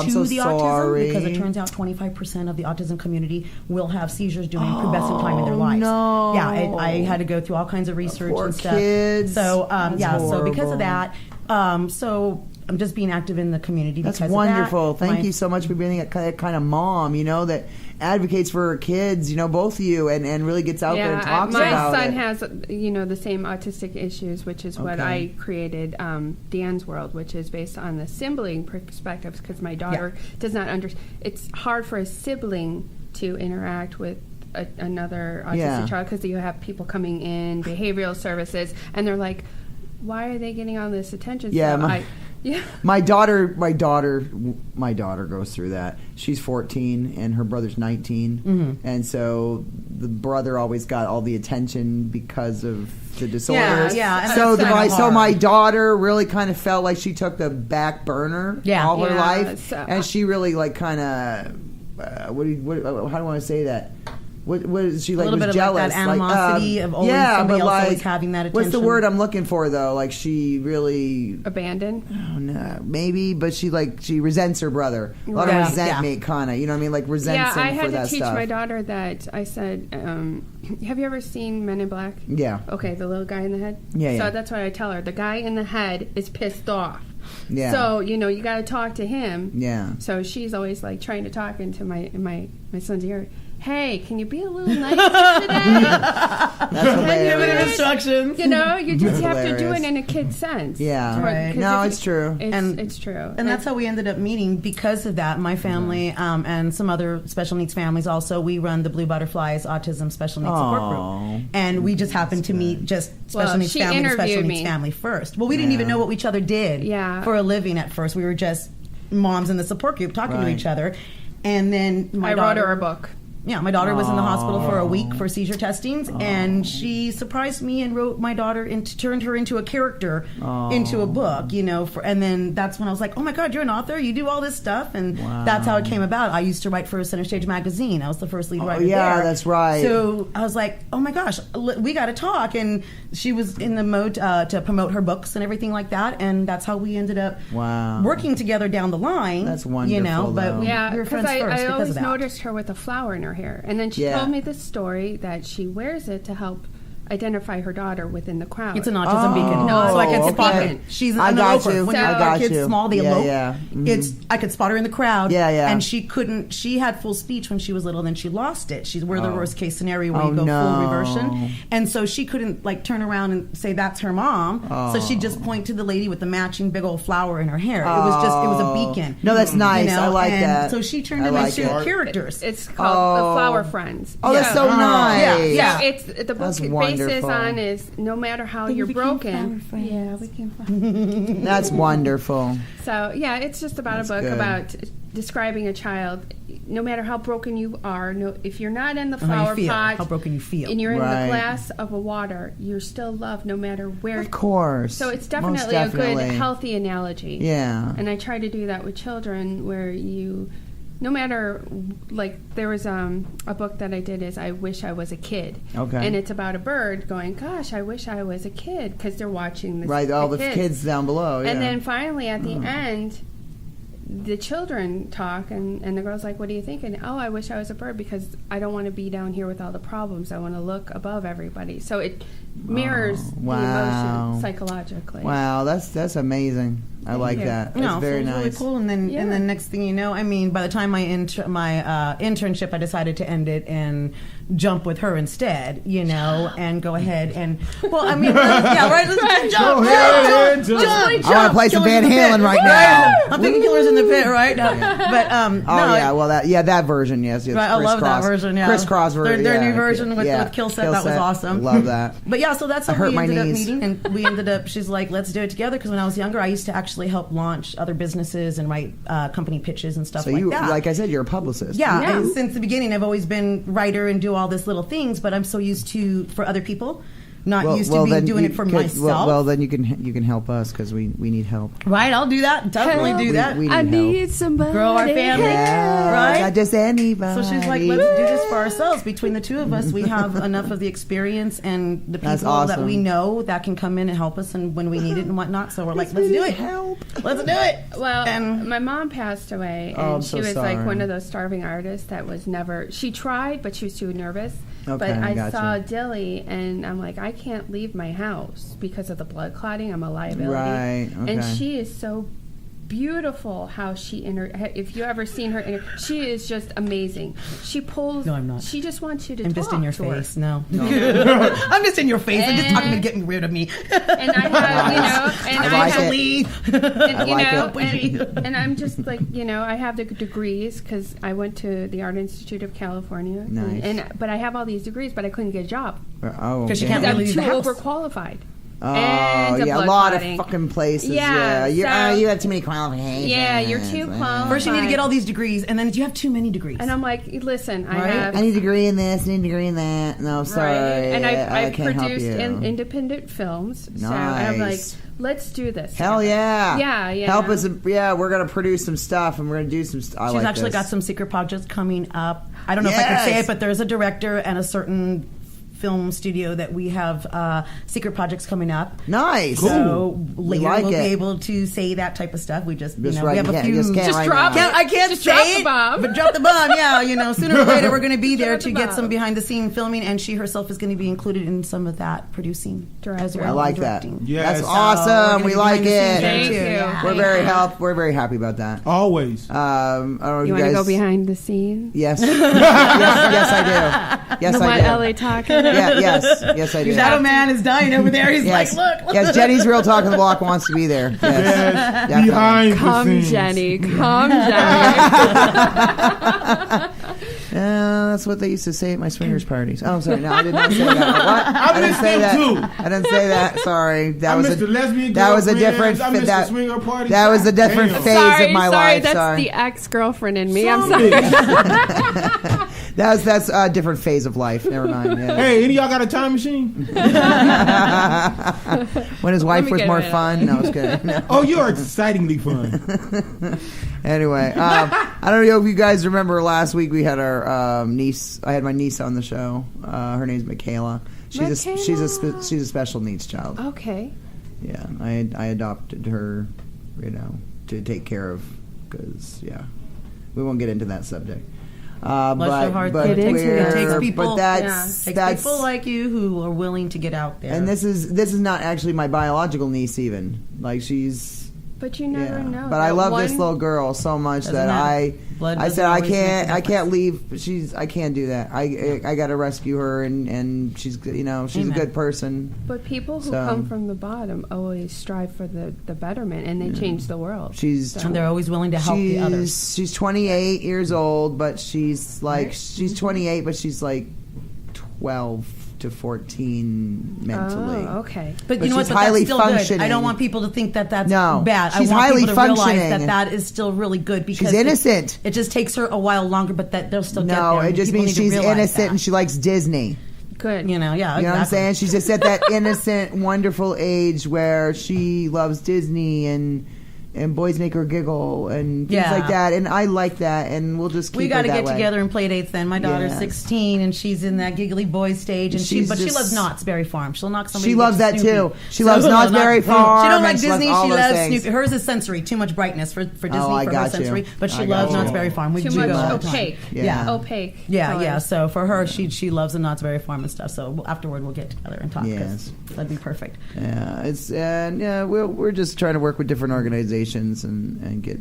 connected
so
to the
sorry.
autism because it turns out 25% of the autism community will have seizures during pubescent time in their lives.
no.
Yeah, I had to go through all kinds of research
Poor
and stuff.
kids.
So
That's
so because of
horrible.
that, so I'm just being active in the community.
That's
because
wonderful.
Of that.
Thank you so much for being that kind of mom, that advocates for her kids, both of you, and really gets out there and talks about
my
it.
son has, the same autistic issues, which is what I created, Dan's World, which is based on the sibling perspectives, because my daughter does not understand. It's hard for a sibling to interact with another autistic child, because you have people coming in, behavioral services, and they're like, why are they getting all this attention?
Yeah,
So
my daughter goes through that. She's 14 and her brother's 19, and so the brother always got all the attention because of the disorders.
and
So
that's kinda hard.
my daughter really kind of felt like she took the back burner all her
Yeah,
life,
so-
and she really kind of how do I want to say that? What is she like?
A little
Was
bit of
jealous,
that animosity of always somebody else always having that
What's the
attention.
word I'm looking for though? Like she really.
abandoned.
Oh, no, maybe, but she resents her brother. A lot of
Yeah.
resentment, kind of. You know what I mean? Like resents him
I
for
had
that
to teach
stuff.
my daughter that. I said, have you ever seen Men in Black?
Yeah.
Okay, the little guy in the head?
Yeah,
So
yeah.
that's what I tell her. The guy in the head is pissed off.
Yeah.
So, you got to talk to him.
Yeah.
So she's always like trying to talk into my son's ear. Hey, can you be a little nicer today?
That's hilarious.
instructions.
You just have to do
hilarious.
it in a kid's sense.
Yeah.
Right.
No, it's true.
It's true.
And that's how we ended up meeting because of that. My family and some other special needs families also, we run the Blue Butterflies Autism Special Needs Support Group. And we just happened to meet just special needs
she
family to special
interviewed
needs
me.
family first. Well, we didn't even know what each other did
Yeah.
for a living at first. We were just moms in the support group talking to
Right.
each other. And then
I wrote her a book.
Yeah, my daughter was in the hospital for a week for seizure testings, and she surprised me and wrote my daughter turned her into a character into a book, and then that's when I was like, oh my God, you're an author, you do all this stuff, and that's how it came about. I used to write for Center Stage magazine. I was the first lead writer there.
That's right.
So I was like, oh my gosh, we got to talk, and she was in the mode to promote her books and everything like that, and that's how we ended up working together down the line.
That's wonderful,
but we were friends first
I
because
always
of that.
noticed her with a flower in her hair, and then she told me this story that she wears it to help identify her daughter within the crowd.
It's an autism beacon.
No,
so I can spot
okay.
her. She's
I
an
got
eloper.
you.
When
I got
kids
you.
small, they elope.
Yeah. Mm-hmm.
I could spot her in the crowd.
Yeah.
And she couldn't. She had full speech when she was little, then she lost it. We're the worst case scenario where you go full reversion, and so she couldn't turn around and say that's her mom. So she'd just point to the lady with the matching big old flower in her hair. It was a beacon.
No, that's nice. I like that.
So she turned them into characters.
It's called The Flower Friends.
Oh, that's so nice.
Yeah.
So it's the book
That's
bases
wonderful.
on is no matter how you're broken. Yeah, we can.
That's wonderful.
So yeah, it's just about
That's
a book
good.
about describing a child. No matter how broken you are, if you're not in the flower pot,
how broken you feel,
and you're in
Right.
the glass of a water, you're still loved no matter where.
Of course.
So it's
Most
definitely a good, healthy analogy.
Yeah.
And I try to do that with children where no matter, there was a book that I did is I Wish I Was a Kid.
Okay.
And it's about a bird going, gosh, I wish I was a kid, because they're watching this.
Right, all the kids down below. Yeah.
And then finally at the end, the children talk, and the girl's like, what do you think? And, oh, I wish I was a bird because I don't want to be down here with all the problems. I want to look above everybody. So it mirrors the emotion psychologically.
Wow, that's amazing. I like that. That's very nice.
Really cool. And then next thing you know, by the time my internship, I decided to end it and jump with her instead, and go ahead and let's jump.
Go ahead and jump. I want to play some Van Halen right now.
I'm thinking Killers in the Pit, right? No, but
that version, yes.
Right, I love that version. Yeah,
crisscross version.
Their new version with Kill Set, that was awesome.
Love that.
But yeah, so that's how we ended up meeting, and we ended up. She's like, let's do it together, because when I was younger, I used to actually help launch other businesses and write company pitches and stuff like that.
Like I said, you're a publicist.
Yeah, and since the beginning, I've always been writer and do all this little things, but I'm so used to for other people. Not used to doing it for myself.
Well, then you can help us because we need help.
Right, I'll do that. Definitely do that.
We need
I
help.
need somebody.
Grow our family.
Yeah,
right?
not just anybody.
So she's like, let's do this for ourselves. Between the two of us, we have enough of the experience and the people that we know that can come in and help us and when we need it and whatnot. So we're like, let's do it. Let's do it.
Well, and my mom passed away, and she was like one of those starving artists that was never. She tried, but she was too nervous.
Okay,
but I
gotcha.
saw Dilly, and I'm like, I can't leave my house because of the blood clotting. I'm a liability.
Right. Okay.
And she is so beautiful how she if you ever seen her she is just amazing. She pulls.
No, I'm not.
She just wants you to
I'm
talk
just in your
to her.
face. No. I'm just in your face. I'm just talking to getting rid of me.
And I have, and
I like
have,
it.
Leave.
and I'm just like, I have the degrees because I went to the Art Institute of California.
Nice.
But I have all these degrees, but I couldn't get a job.
Oh,
because
okay.
you can't
I'm
leave
too
the house.
overqualified.
Oh,
and
yeah, a lot of fucking places.
Yeah,
you
so-
have too many qualifications.
Yeah, you're too qualified.
First, you need to get all these degrees, and then you have too many degrees.
And I'm like, listen, I
Right?
have.
I need a degree in this, I need a degree in that. No, sorry.
Right. And
I
I've
can't help
produced
you.
independent films.
Nice.
So I'm like, let's do this.
Hell yeah.
Yeah.
Help us. Yeah, we're going to produce some stuff and we're going to do some stuff.
She's actually got some secret projects coming up. I don't know if I can say it, but there's a director and a certain film studio that we have secret projects coming up.
Nice.
So
Cool.
later
like
we'll
it.
be able to say that type of stuff. We just, we
right,
have a few.
Just can't
Just
right
drop
now.
it.
I can't
Just
say
drop
it,
the bomb.
but drop the bomb. Yeah, sooner or later we're going to be there
Drop
to
the
get
bomb.
some behind the scene filming, and she herself is going to be included in some of that producing as well.
I like
and
that.
directing.
Yes.
That's
So
awesome.
we're
We
gonna be
like
behind the scenes
it.
there,
Thank
too.
you.
Yeah.
We're very happy about that.
Always.
I don't know if
You
you
want
guys.
to go behind the scenes?
Yes. yes, I do. Yes,
You
I
want
do.
LA talking?
Yes, I do.
Your shadow man is dying over there. He's
Yes.
like, look.
Yes, Jenny's Real Talk on the Block wants to be there. Yes. Definitely.
Behind the
Come,
scenes.
Jenny. Come, Jenny.
That's what they used to say at my swingers parties. Oh, sorry. No, I did not say that. What? I didn't say that.
Too.
I didn't say that. Sorry. That was a
lesbian.
That was a different.
That swinger party.
That was a different phase of my life.
That's the ex-girlfriend in me. I'm sorry.
That's a different phase of life. Never mind. Yeah.
Hey, any of y'all got a time machine?
When his wife was more fun. No, it's good. No.
Oh, you are excitingly fun.
Anyway, I don't know if you guys remember last week we had our niece. I had my niece on the show. Her name's Michaela. She's a special needs child.
Okay.
Yeah, I adopted her, to take care of, because we won't get into that subject.
It takes people.
That's
people like you who are willing to get out there.
And this is not actually my biological niece even. Like she's.
But you never know.
But I love this little girl so much that I said I can't leave. I can't do that. I got to rescue her, and she's she's a good person.
But people who come from the bottom always strive for the betterment, and they change the world.
And they're always willing to help the others.
She's 28 years old, but she's like she's 28, but she's like 12 to 14 mentally.
Oh, okay.
But you know what? That's
highly
still
functioning.
Good. I don't want people to think that that's
No,
bad.
she's
I want
highly
people to
functioning.
realize that is still really good because
she's innocent.
It just takes her a while longer, but that they'll still get there.
No, it just means she's innocent and she likes Disney.
Good.
You know
what I'm saying? She's just at that innocent, wonderful age where she loves Disney and boys make her giggle and things like that, and I like that, and we'll just keep
we got to
get
together and play dates. Then my daughter's 16, and she's in that giggly boy stage, and she loves Knott's Berry Farm. She'll knock somebody.
She loves that
Snoopy.
too. She loves Knott's Berry Farm.
She don't like Disney.
She
loves Snoopy. Hers is sensory. Too much brightness for Disney for her sensory, but she loves Knott's Berry Farm.
Too much opaque. Opaque.
Yeah. So for her, she loves the Knott's Berry Farm and stuff. So afterward, we'll get together and talk. Yes, that'd be perfect.
Yeah, we're just trying to work with different organizations and get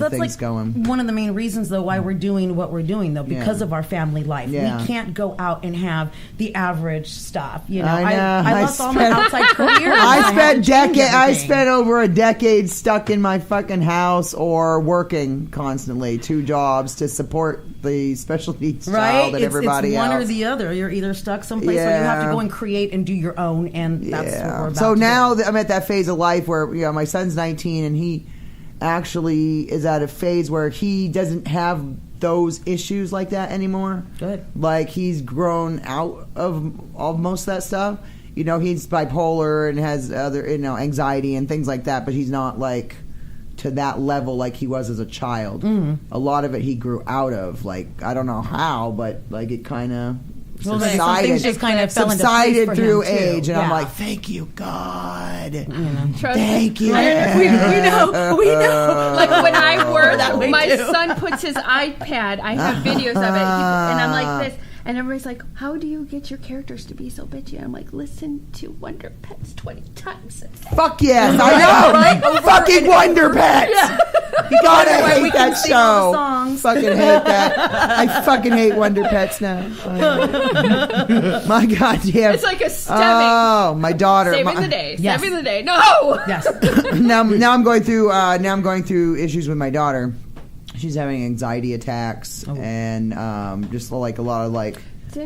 things going.
One of the main reasons, though, why we're doing what we're doing, though, because of our family life.
Yeah.
We can't go out and have the average stuff.
I know.
I left all my outside careers.
I spent over a decade stuck in my fucking house or working constantly, 2 jobs to support the special needs child and everybody else.
It's one or the other. You're either stuck someplace or you have to go and create and do your own, and that's what we're about.
So now I'm at that phase of life where my son's 19 and he actually is at a phase where he doesn't have those issues like that anymore.
Good.
Like he's grown out of most of that stuff. He's bipolar and has other anxiety and things like that, but he's not like to that level like he was as a child. Mm-hmm. A lot of it he grew out of. Like I don't know how, but like it kind of subsided.
Just kind of
subsided through age, and I'm like, thank you, God. Thank you.
We know. Like when I work, my son puts his iPad. I have videos of it, and I'm like this. And everybody's like, how do you get your characters to be so bitchy? I'm like, listen to Wonder Pets 20 times a day.
Fuck yes, I know. Right? Fucking Wonder Pets. Yeah. You gotta hate that show. Fucking hate that. I fucking hate Wonder Pets now. My God, yeah.
It's like a stemming.
Oh, my daughter.
Saving the day. Yes. Saving the day. No.
Yes.
now I'm going through issues with my daughter. She's having anxiety attacks and just like a lot of like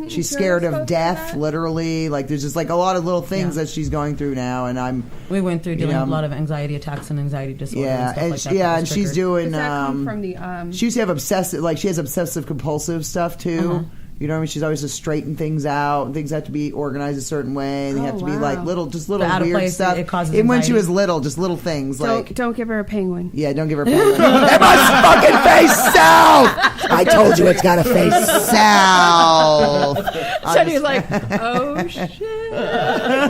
she's scared of death, literally. Like there's just like a lot of little things that she's going through now, and
we went through dealing with a lot of anxiety attacks and anxiety disorder.
Yeah,
and stuff like that.
And she's doing.
Does that come from the?
She used to have she has obsessive compulsive stuff too. Uh-huh. You know what I mean? She's always just straighten things out. Things have to be organized a certain way. They have to be like little weird stuff.
It causes
even when she was little, just little things.
Don't give her a penguin.
Yeah, don't give her a penguin. It must fucking face south. I told you it's got to face south.
Shani's like, oh shit.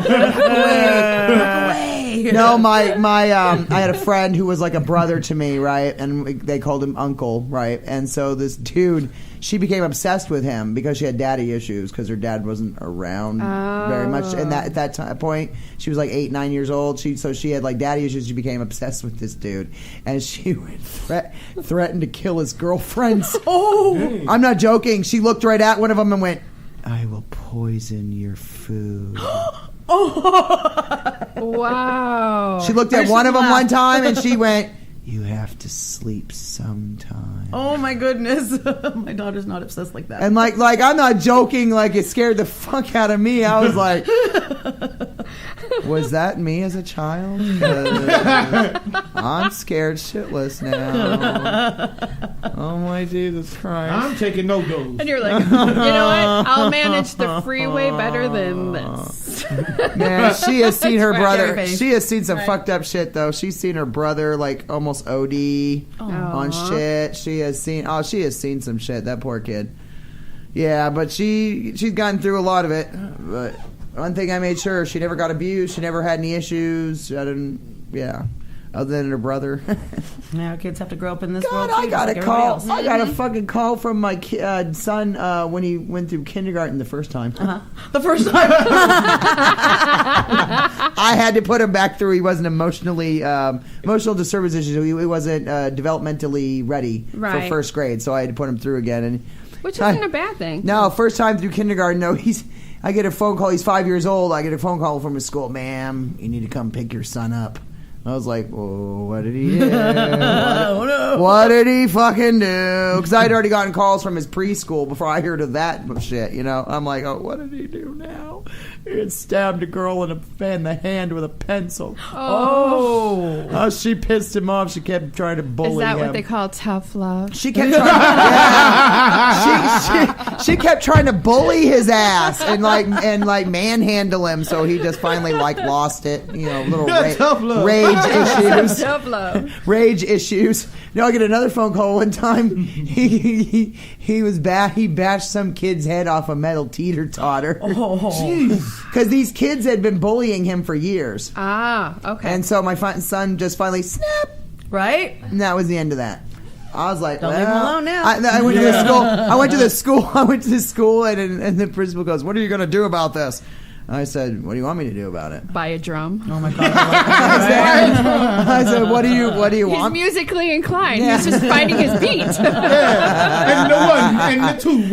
Look away.
No, I had a friend who was like a brother to me, right? And they called him Uncle, right? And so this dude, she became obsessed with him because she had daddy issues because her dad wasn't around very much. And at that point, she was like 8-9 years old. So she had like daddy issues. She became obsessed with this dude, and she would threaten to kill his girlfriends. Oh, I'm not joking. She looked right at one of them and went, "I will poison your food."
Wow.
She looked at one of them one time and she went, "You have to sleep sometime."
Oh my goodness. My daughter's not obsessed like that.
And like I'm not joking, like it scared the fuck out of me. I was like, was that me as a child? 'Cause I'm scared shitless now. Oh my Jesus Christ.
I'm taking no dose.
And you're like, you know what? I'll manage the freeway better than this.
Man, she has seen her
Right,
brother.
Gary face.
She has seen some fucked up shit though. She's seen her brother like almost OD on shit. She has seen some shit. That poor kid. Yeah, but she's gotten through a lot of it. But one thing I made sure, she never got abused. She never had any issues. I didn't. Yeah. Other than her brother.
Now kids have to grow up in this world.
God,
too,
I got
just
a
like
call.
everybody else.
I got a fucking call from my son when he went through kindergarten the first time.
The first time.
I had to put him back through. He wasn't emotional disturbance issues. He wasn't developmentally ready for
Right.
first grade, so I had to put him through again. And
Which isn't a bad thing.
no, first time through kindergarten. No, I get a phone call. He's 5 years old. I get a phone call from his school. Ma'am, you need to come pick your son up. I was like, "Whoa, what did he do? What did he fucking do?" Because I had already gotten calls from his preschool before I heard of that shit. You know, I'm like, "Oh, what did he do now?" He had stabbed a girl in the hand with a pencil. Oh, she pissed him off. She kept trying to bully him.
Is that what they call tough love?
She kept trying. She kept trying to bully his ass and manhandle him. So he just finally lost it. You know, little
Tough love.
rage issues.
Tough love.
Rage issues. No, I get another phone call one time. He was bad. He bashed some kid's head off a metal teeter totter. Because these kids had been bullying him for years.
Ah, okay.
And so my son just finally snap.
Right?
And that was the end of that. I was like,
Don't leave him alone now.
I went to the school. I went to the school, and the principal goes, "What are you going to do about this?" I said, "What do you want me to do about it?"
Buy a drum.
Oh my God.
I said, "What do you
He's
want?"
musically inclined.
Yeah.
He's just finding his beat.
And the one and the two.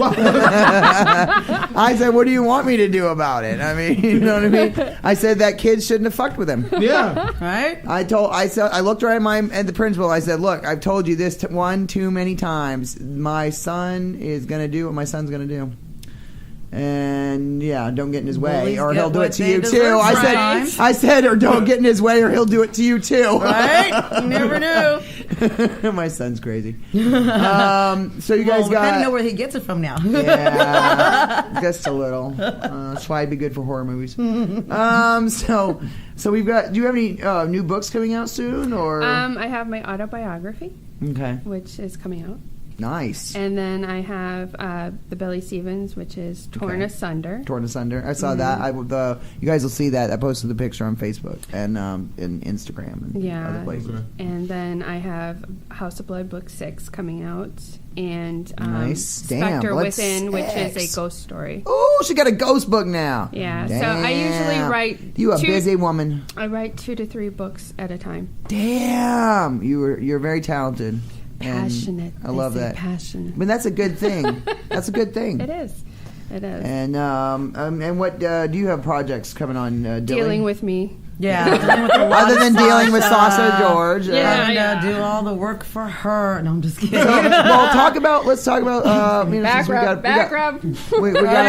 I said, "What do you want me to do about it?" I mean, you know what I mean? I said that kid shouldn't have fucked with him.
Yeah.
Right?
I looked right at the principal. I said, "Look, I've told you this one too many times. My son is going to do what my son's going to do. And yeah, don't get in his way,
Bullies
or
get
he'll do
what
it to
they
you
deserve
too."
sometimes.
I said, or don't get in his way, or he'll do it to you too.
Right? You never knew.
My son's crazy. So you guys
We kind
got
of know where he gets it from now.
yeah, just a little. That's why it'd be good for horror movies. So we've got. Do you have any new books coming out soon, or?
I have my autobiography,
Okay,
which is coming out.
nice.
And then I have the Billy Stevens, which is Torn
Okay.
Asunder.
Torn Asunder. I saw that. You guys will see that. I posted the picture on Facebook and in Instagram and
Yeah.
other places.
Okay.
And then I have House of Blood Book 6 coming out. And
Nice. Damn,
Spectre
Blood
Within, which is
6.
a ghost story.
Oh, she got a ghost book now.
Yeah,
Damn.
so I usually write
You a
2
busy woman.
I write 2 to 3 books at a time.
Damn, you're very talented. And
Passionate.
I love
say
that.
Passionate.
I mean, that's a good thing. That's a good thing.
It is. It is.
And what do you have projects coming on? Dilly?
Dealing with me.
Yeah.
Other than dealing with Sasha-George.
Yeah.
And do all the work for her. No, I'm just kidding.
Well, let's talk about
Back rub.
we got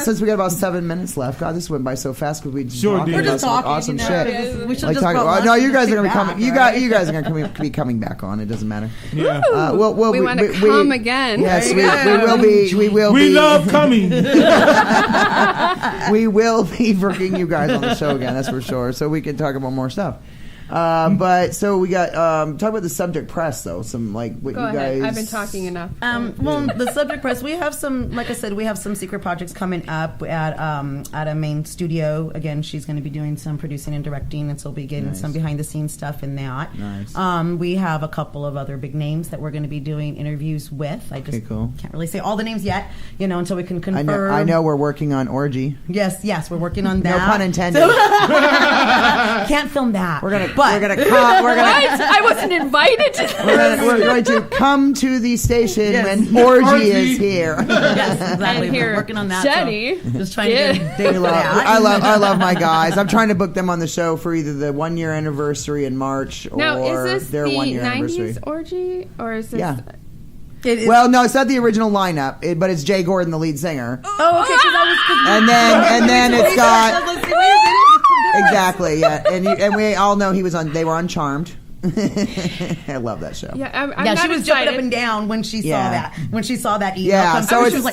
since we got about 7 minutes left. God, this went by so fast because we just
Sure
talking
did.
We're
about
just
some
talking.
awesome
you know,
shit.
We should
Like
just
talking,
brought
no,
lunch
you
and
guys are
sit
gonna be coming.
back,
You
right?
guys are gonna be coming back on. It doesn't matter.
Yeah.
We want to come again.
Yes,
There you go.
we will
We
be.
love coming.
We will be bringing you guys on the show again. That's for sure. So we can talk about more stuff. But so we got talk about the subject press though. Some like what
Go
you
ahead.
guys.
I've been talking enough.
Well, the subject press. We have some, like I said, we have some secret projects coming up at a main studio. Again, she's going to be doing some producing and directing, and so we'll be getting
Nice.
some behind the scenes stuff in that.
Nice.
We have a couple of other big names that we're going to be doing interviews with. I just
Okay, cool.
can't really say all the names yet, until we can confirm.
I know we're working on Orgy.
Yes, we're working on that.
No pun intended.
Can't film that.
We're gonna we're gonna come. We're gonna.
What? I wasn't invited to this.
We're going to come to the station
Yes.
when Orgy is here.
Yes, exactly.
And here,
We're working on that.
Jenny.
So just trying to get things
I love my guys. I'm trying to book them on the show for either the 1 year anniversary in March
Now,
or
is this
their
the
1 year anniversary.
90s orgy, or is this?
Yeah.
It is,
Well, no, it's not the original lineup, but it's Jay Gordon, the lead singer,
oh, okay.
and then it's got
Let's see, wait a minute.
exactly, yeah, and we all know he was on. They were on Charmed. I love that show.
Yeah, I'm
Yeah,
not
she was
excited.
jumping up and down when she saw
Yeah.
that. When she saw that email.
Yeah,
come
so
through,
it's
she was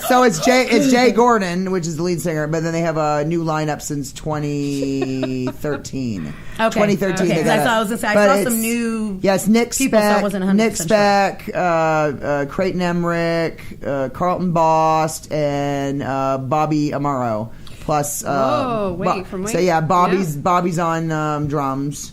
like,
it's Jay Gordon, which is the lead singer, but then they have a new lineup since 2013.
Okay.
2013.
Okay,
they
'cause I
got
saw-
a-
I was gonna say, I
but
saw
it's-
some new
Yes, Nick
people, so I
Speck,
wasn't 100%
Nick Speck, Creighton Emmerich, Carlton Bost, and Bobby Amaro. Plus,
Whoa, wait, from
so
wait.
yeah,
Yeah.
Bobby's on drums.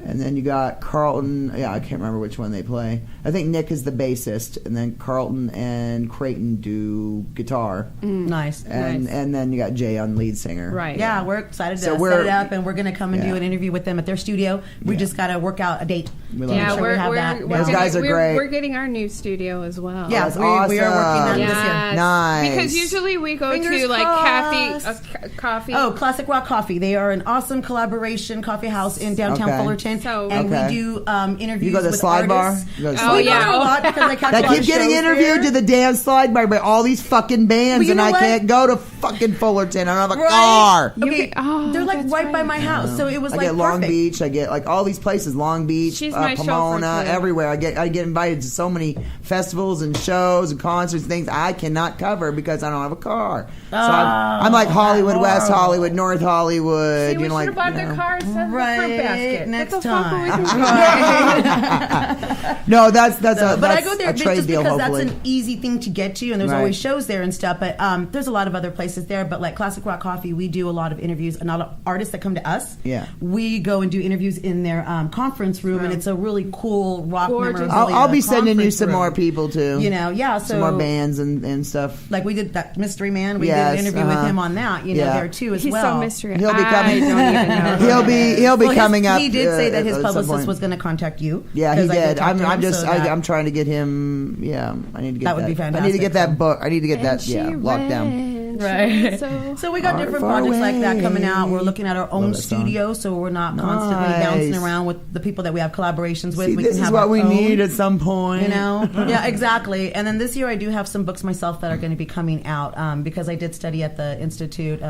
And then you got Carlton. Yeah, I can't remember which one they play. I think Nick is the bassist, and then Carlton and Creighton do guitar,
nice.
and then you got Jay on lead singer.
Right.
Yeah, we're excited to
So
set
we're-
it up, and we're going to come and do
Yeah.
an interview with them at their studio. We
Yeah.
just got to work out a date.
We love
Yeah,
it.
Sure we
we're,
have
we're,
that.
we're
Those
getting,
guys are
we're,
great.
We're getting our new studio as well.
Yeah,
That's
we are working
awesome.
on this year.
Yes.
Nice.
Because usually we go
Fingers
to like
crossed.
coffee.
Oh, Classic Rock Coffee. They are an awesome collaboration coffee house in downtown
Okay.
Fullerton.
So-
and
Okay.
we do interviews
You go to the
with
slide bar?
artists.
You go to the
Oh,
slide
yeah.
bar?
We go a lot because I catch a
I
lot
keep
of
getting
shows
interviewed
there.
to the dance slide bar by all these fucking bands,
Well, you
and
know
I
what?
can't go to fucking Fullerton. I don't have a
Right.
car.
Okay,
Oh,
they're like
that's
right by
right.
my house, so it was
I
like
get Long
perfect.
Beach. I get like all these places, Long Beach,
She's my chauffeur,
Pomona,
too.
everywhere. I get invited to so many festivals and shows and concerts, things I cannot cover because I don't have a car. So I'm like Hollywood, West
horrible.
Hollywood, North Hollywood.
See, we
you know,
should
like
have bought
you
their
know.
car instead of the
Right,
fruit basket.
next
What the fuck were we
time.
thinking?
No, that's
But I go there
a trade
just
deal.
because
Hopefully,
that's an easy thing to get to, and there's
Right.
always shows there and stuff. But there's a lot of other places there. But like Classic Rock Coffee, we do a lot of interviews, and a lot of artists that come to us.
Yeah.
we go and do interviews in their conference room, and it's a really cool rock
Gorgeous.
memorabilia
I'll be sending you
conference
some
room.
more people too.
You know, yeah. So
some more bands and stuff.
like we did that Mystery Man. We
Yes,
did an interview with
uh-huh.
him on that. You know,
Yeah.
there too as
He's
well.
so mystery.
He'll be
I
coming.
don't even know.
He'll be
Well,
coming up.
He did say that his
at some
publicist
point.
was going to contact you.
Yeah, he
'cause I
did.
talk to
I'm
him,
just.
so that-
I'm trying to get him. Yeah, I need to get
That would be
I need to
fantastic.
get that book. I need to get
And
that.
she
Yeah, locked down.
ran.
Right.
So
So we got
Far,
different
far
projects like that coming out. We're
away.
looking at our own
that song.
studio, so we're not constantly
Nice.
bouncing around with the people that we have collaborations with.
See,
we
this
can
is
have
what
our
we
own,
need at some point.
You know, yeah, exactly. And then this year I do have some books myself that are going to be coming out because I did study at the Institute,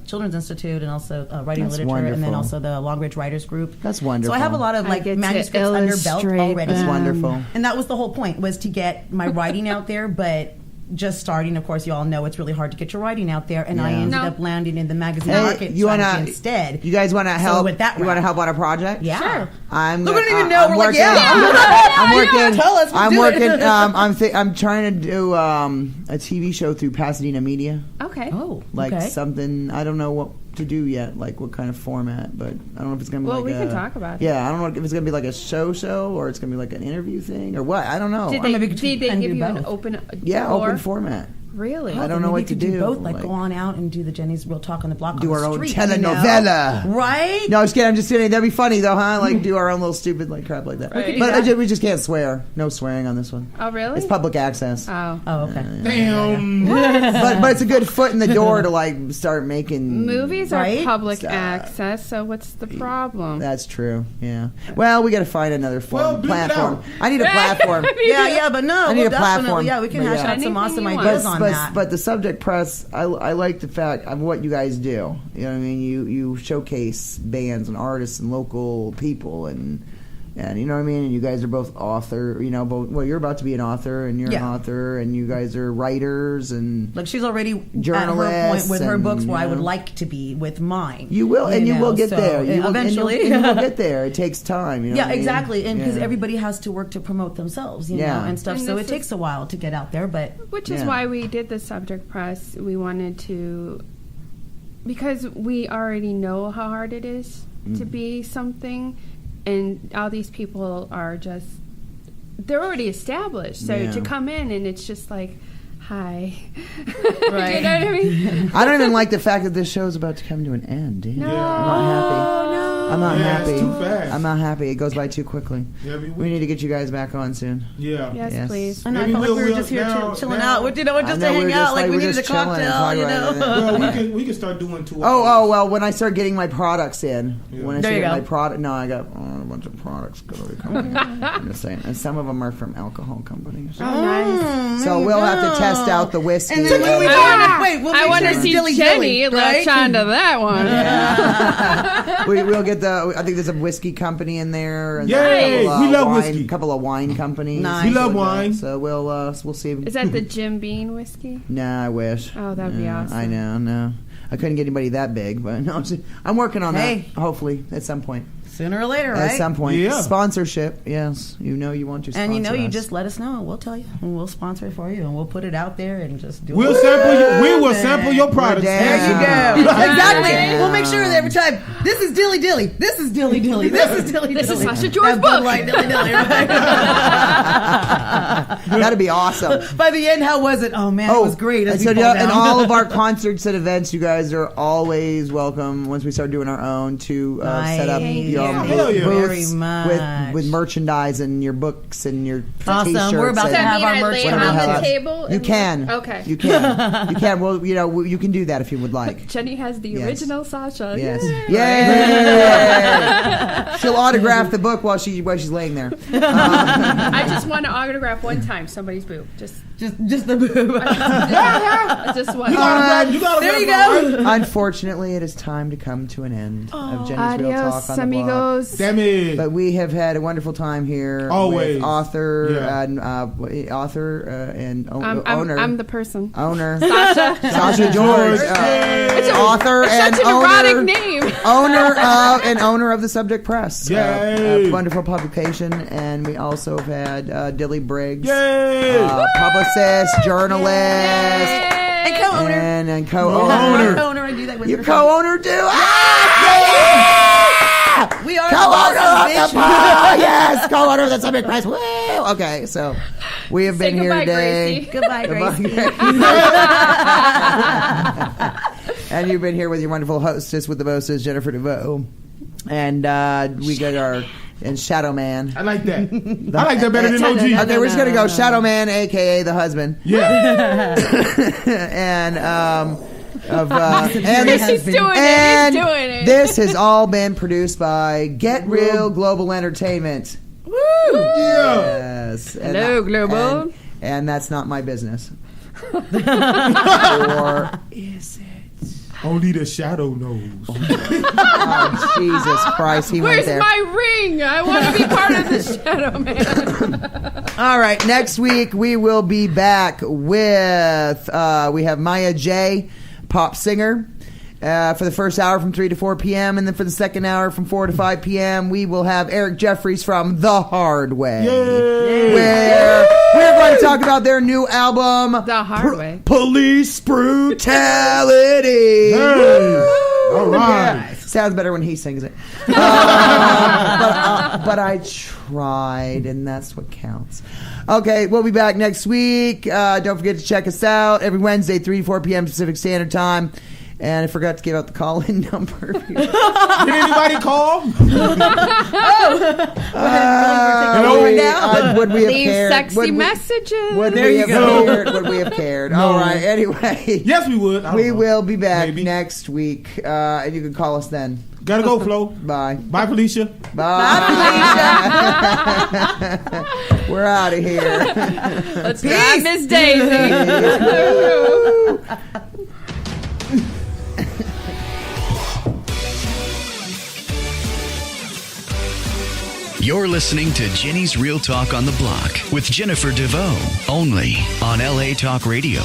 Children's Institute, and also writing
That's
literature, and then
wonderful.
also the Long Ridge Writers Group.
That's wonderful.
So I have a lot of
I
like
get to
manuscripts under belt
illustrate
already.
That's wonderful.
And that was the whole point, was to get my writing out there, but just starting, of course, you all know it's really hard to get your writing out there, and I
Yeah.
ended
No.
up landing in the magazine
Hey,
market
you wanna-
strategy instead.
You guys want to help?
with that
you want to
route.
help on a project?
Yeah.
Sure.
I'm.
Look, we don't
gonna-
even know.
I'm
We're like,
working.
yeah.
I'm working.
Tell us, we'll
I'm
do
working.
it.
I'm trying to do a TV show through Pasadena Media.
okay.
Oh,
Like
okay.
something. I don't know what to do yet. Like what kind of format, but I don't know if it's gonna be
Well,
like
we
a,
can talk about it.
Yeah, I don't know if it's gonna be like a show or it's gonna be like an interview thing or what. I don't know.
Did
maybe
they,
we
did they
can
give
do
you an
both.
open
yeah,
door?
open format.
Really?
I don't know
Maybe
what
we could
to do.
Both, like go on out and do the Jenny's Real Talk on the Block.
Do
on
our
the
own
street,
telenovela.
you know? Right?
No, I was kidding. I'm just kidding. That'd be funny though, huh? Like do our own little stupid like crap like that.
We could do
But
that.
we just can't swear. No swearing on this one.
Oh, really?
It's public access.
Oh.
Oh, okay.
Damn.
But it's a good foot in the door to like start making
Movies
Right?
are public
Stop.
access, so what's the problem?
That's true. Yeah. Well, we got to find another
Well, bleep it
platform.
out.
I need a platform.
Yeah, but no,
I need
we'll
a platform.
definitely, yeah, we can
But
hash
yeah.
out some
Anything
awesome
you want.
ideas on that.
But the subject press, I like the fact of what you guys do. You know what I mean? You showcase bands and artists and local people and you know what I mean? And you guys are both author, you know, well, you're about to be an author and you're an
Yeah.
author and you guys are writers and
Like she's already at her point
Journalists
with her
and,
books where I
you
would
know.
like to be with mine.
you will and you
know,
will get
so,
there. You will,
eventually.
and you will get there. It takes time. You know
yeah,
what I mean?
exactly. And because
Yeah.
everybody has to work to promote themselves, you
Yeah.
know, and stuff.
And
So
this
it
is-
takes a while to get out there, but
Which is
Yeah.
why we did the subject press. We wanted to, because we already know how hard it is to be something, and all these people are just, they're already established. So
Yeah.
to come in and it's just like, hi.
Right.
You know what I mean?
I don't even like the fact that this show is about to come to an end. Damn.
No.
I'm not happy.
no.
I'm not happy.
It's too fast.
I'm not happy. It goes by too quickly.
Every
We
week.
need to get you guys back on soon.
Yeah.
Yes, please.
I know, I
Maybe
felt like we were
we'll-
just here
now-
chilling
now-
out. Just to
I know,
hang
we're
out.
just
Like
like-
we
we're
needed a
just chilling and
cocktail,
talking
you
about it.
know.
Well, we can start doing 2 hours.
Oh, when I start getting my products in.
Yeah.
When I
There
start
you
getting
go.
my product, no, I got a bunch of products going to be coming. I'm just saying. And some of them are from alcohol companies.
Oh, nice.
So we'll have to test out the whiskey.
And then when we we'll
I
make
want
sure
to
it's
see
Dilly
Jenny
Dilly, right?
latch onto that one.
We'll get I think there's a whiskey company in there. And
Yay!
a couple,
We love
wine,
whiskey.
couple of wine companies.
Nice.
We love wine.
So we'll see.
Is that the Jim Beam whiskey?
Nah, I wish.
Oh, that'd be awesome.
I know, no. I couldn't get anybody that big, but no, I'm working on
Hey.
that. Hopefully, at some point.
Sooner or later, right?
At some point.
Yeah.
Sponsorship, yes. You know you want to sponsor
And you know, you
us.
just let us know. We'll tell you, and we'll sponsor it for you, and we'll put it out there, and just do
We'll
it.
sample we will sample your products.
We're
There you
down.
go. Exactly.
Yeah.
We'll make sure that every time, this is Dilly Dilly. This is Dilly Dilly. This is Dilly Dilly.
This is Sasha George
That Bud
book.
Light Dilly Dilly, right?
That'd be awesome.
By the end, how was it? Oh man, it was great. As
And
we
so
fall
and
down.
all of our concerts and events, you guys are always welcome once we start doing our own to set up
Thank
your
you
own
Hell yeah.
booths
very much.
with merchandise and your books and your
Awesome.
t-shirts.
We're about
and
to have our
I
merch
lay
whatever
on
the
the
hell.
table?
You
and-
can.
Okay.
You can. You can. Well, you can do that if you would like.
Jenny has the
Yes.
original Sasha.
Yes.
Yay.
Yay! She'll autograph the book while she's laying there.
I just want to autograph one time somebody's boob. Just
Just the boob.
I just want.
You gotta
There you
go.
Unfortunately, it is time to come to an end of Jenny's Real Talk
Adios,
on the Block.
amigos.
Damn it.
But we have had a wonderful time here.
Always.
With author
Yeah.
and owner.
I'm the person.
Owner.
Sasha.
Sasha George. Author
It's
and
such an
owner.
erotic name.
Owner of the Subject Press.
Yay.
A wonderful publication. And we also have had Dilly Briggs.
Yay.
Publicist, journalist.
And co-owner.
And co-owner.
Co-owner. I do that with
You
her.
co-owner too?
We are
Co-owner of the
bitch.
pod! Yes, co-owner of the Subject Press. Woo! Okay, so we have
Say
been here
goodbye,
today.
Gracie.
Goodbye, Gracie.
And you've been here with your wonderful hostess with the mostest, Jennifer-devoe. And we got our Shadow Man.
I like that. I like that better than OG.
Okay, we're just gonna go Shadow Man, aka the husband.
Yeah.
And and
He's doing it.
and
He's doing it.
this has all been produced by Get Real Global Entertainment.
Yeah.
Yes.
Hello, Global.
And that's not my business. Or is it?
Only the shadow knows.
Oh, Jesus Christ, he
Where's
went there.
my ring? I want to be part of the Shadow Man.
All right, next week we will be back with, we have Maya J., pop singer. For the first hour from 3 to 4 p.m. And then for the second hour from 4 to 5 p.m., we will have Eric Jeffries from The Hard Way.
Yay.
Where we're going to talk about their new album,
The Hard Way.
Police Brutality.
Hey. All right.
Yeah. Sounds better when he sings it. But I tried, and that's what counts. Okay, we'll be back next week. Don't forget to check us out every Wednesday, 3 to 4 p.m. Pacific Standard Time. And I forgot to give out the call-in number.
Did anybody call?
Would we have
Leave
cared?
sexy
Would we-
messages.
Would
There
we
you
have
go.
cared? Would we have cared?
No.
All right. Anyway,
Yes, we would. I don't
we
know.
will be back
Maybe.
next week, and you can call us then.
Gotta go, Flo.
Bye.
Bye, Felicia.
Bye. We're out of here.
Let's grab Miss Daisy.
You're listening to Jenny's Real Talk on the Block with Jennifer-devoe, only on LA Talk Radio.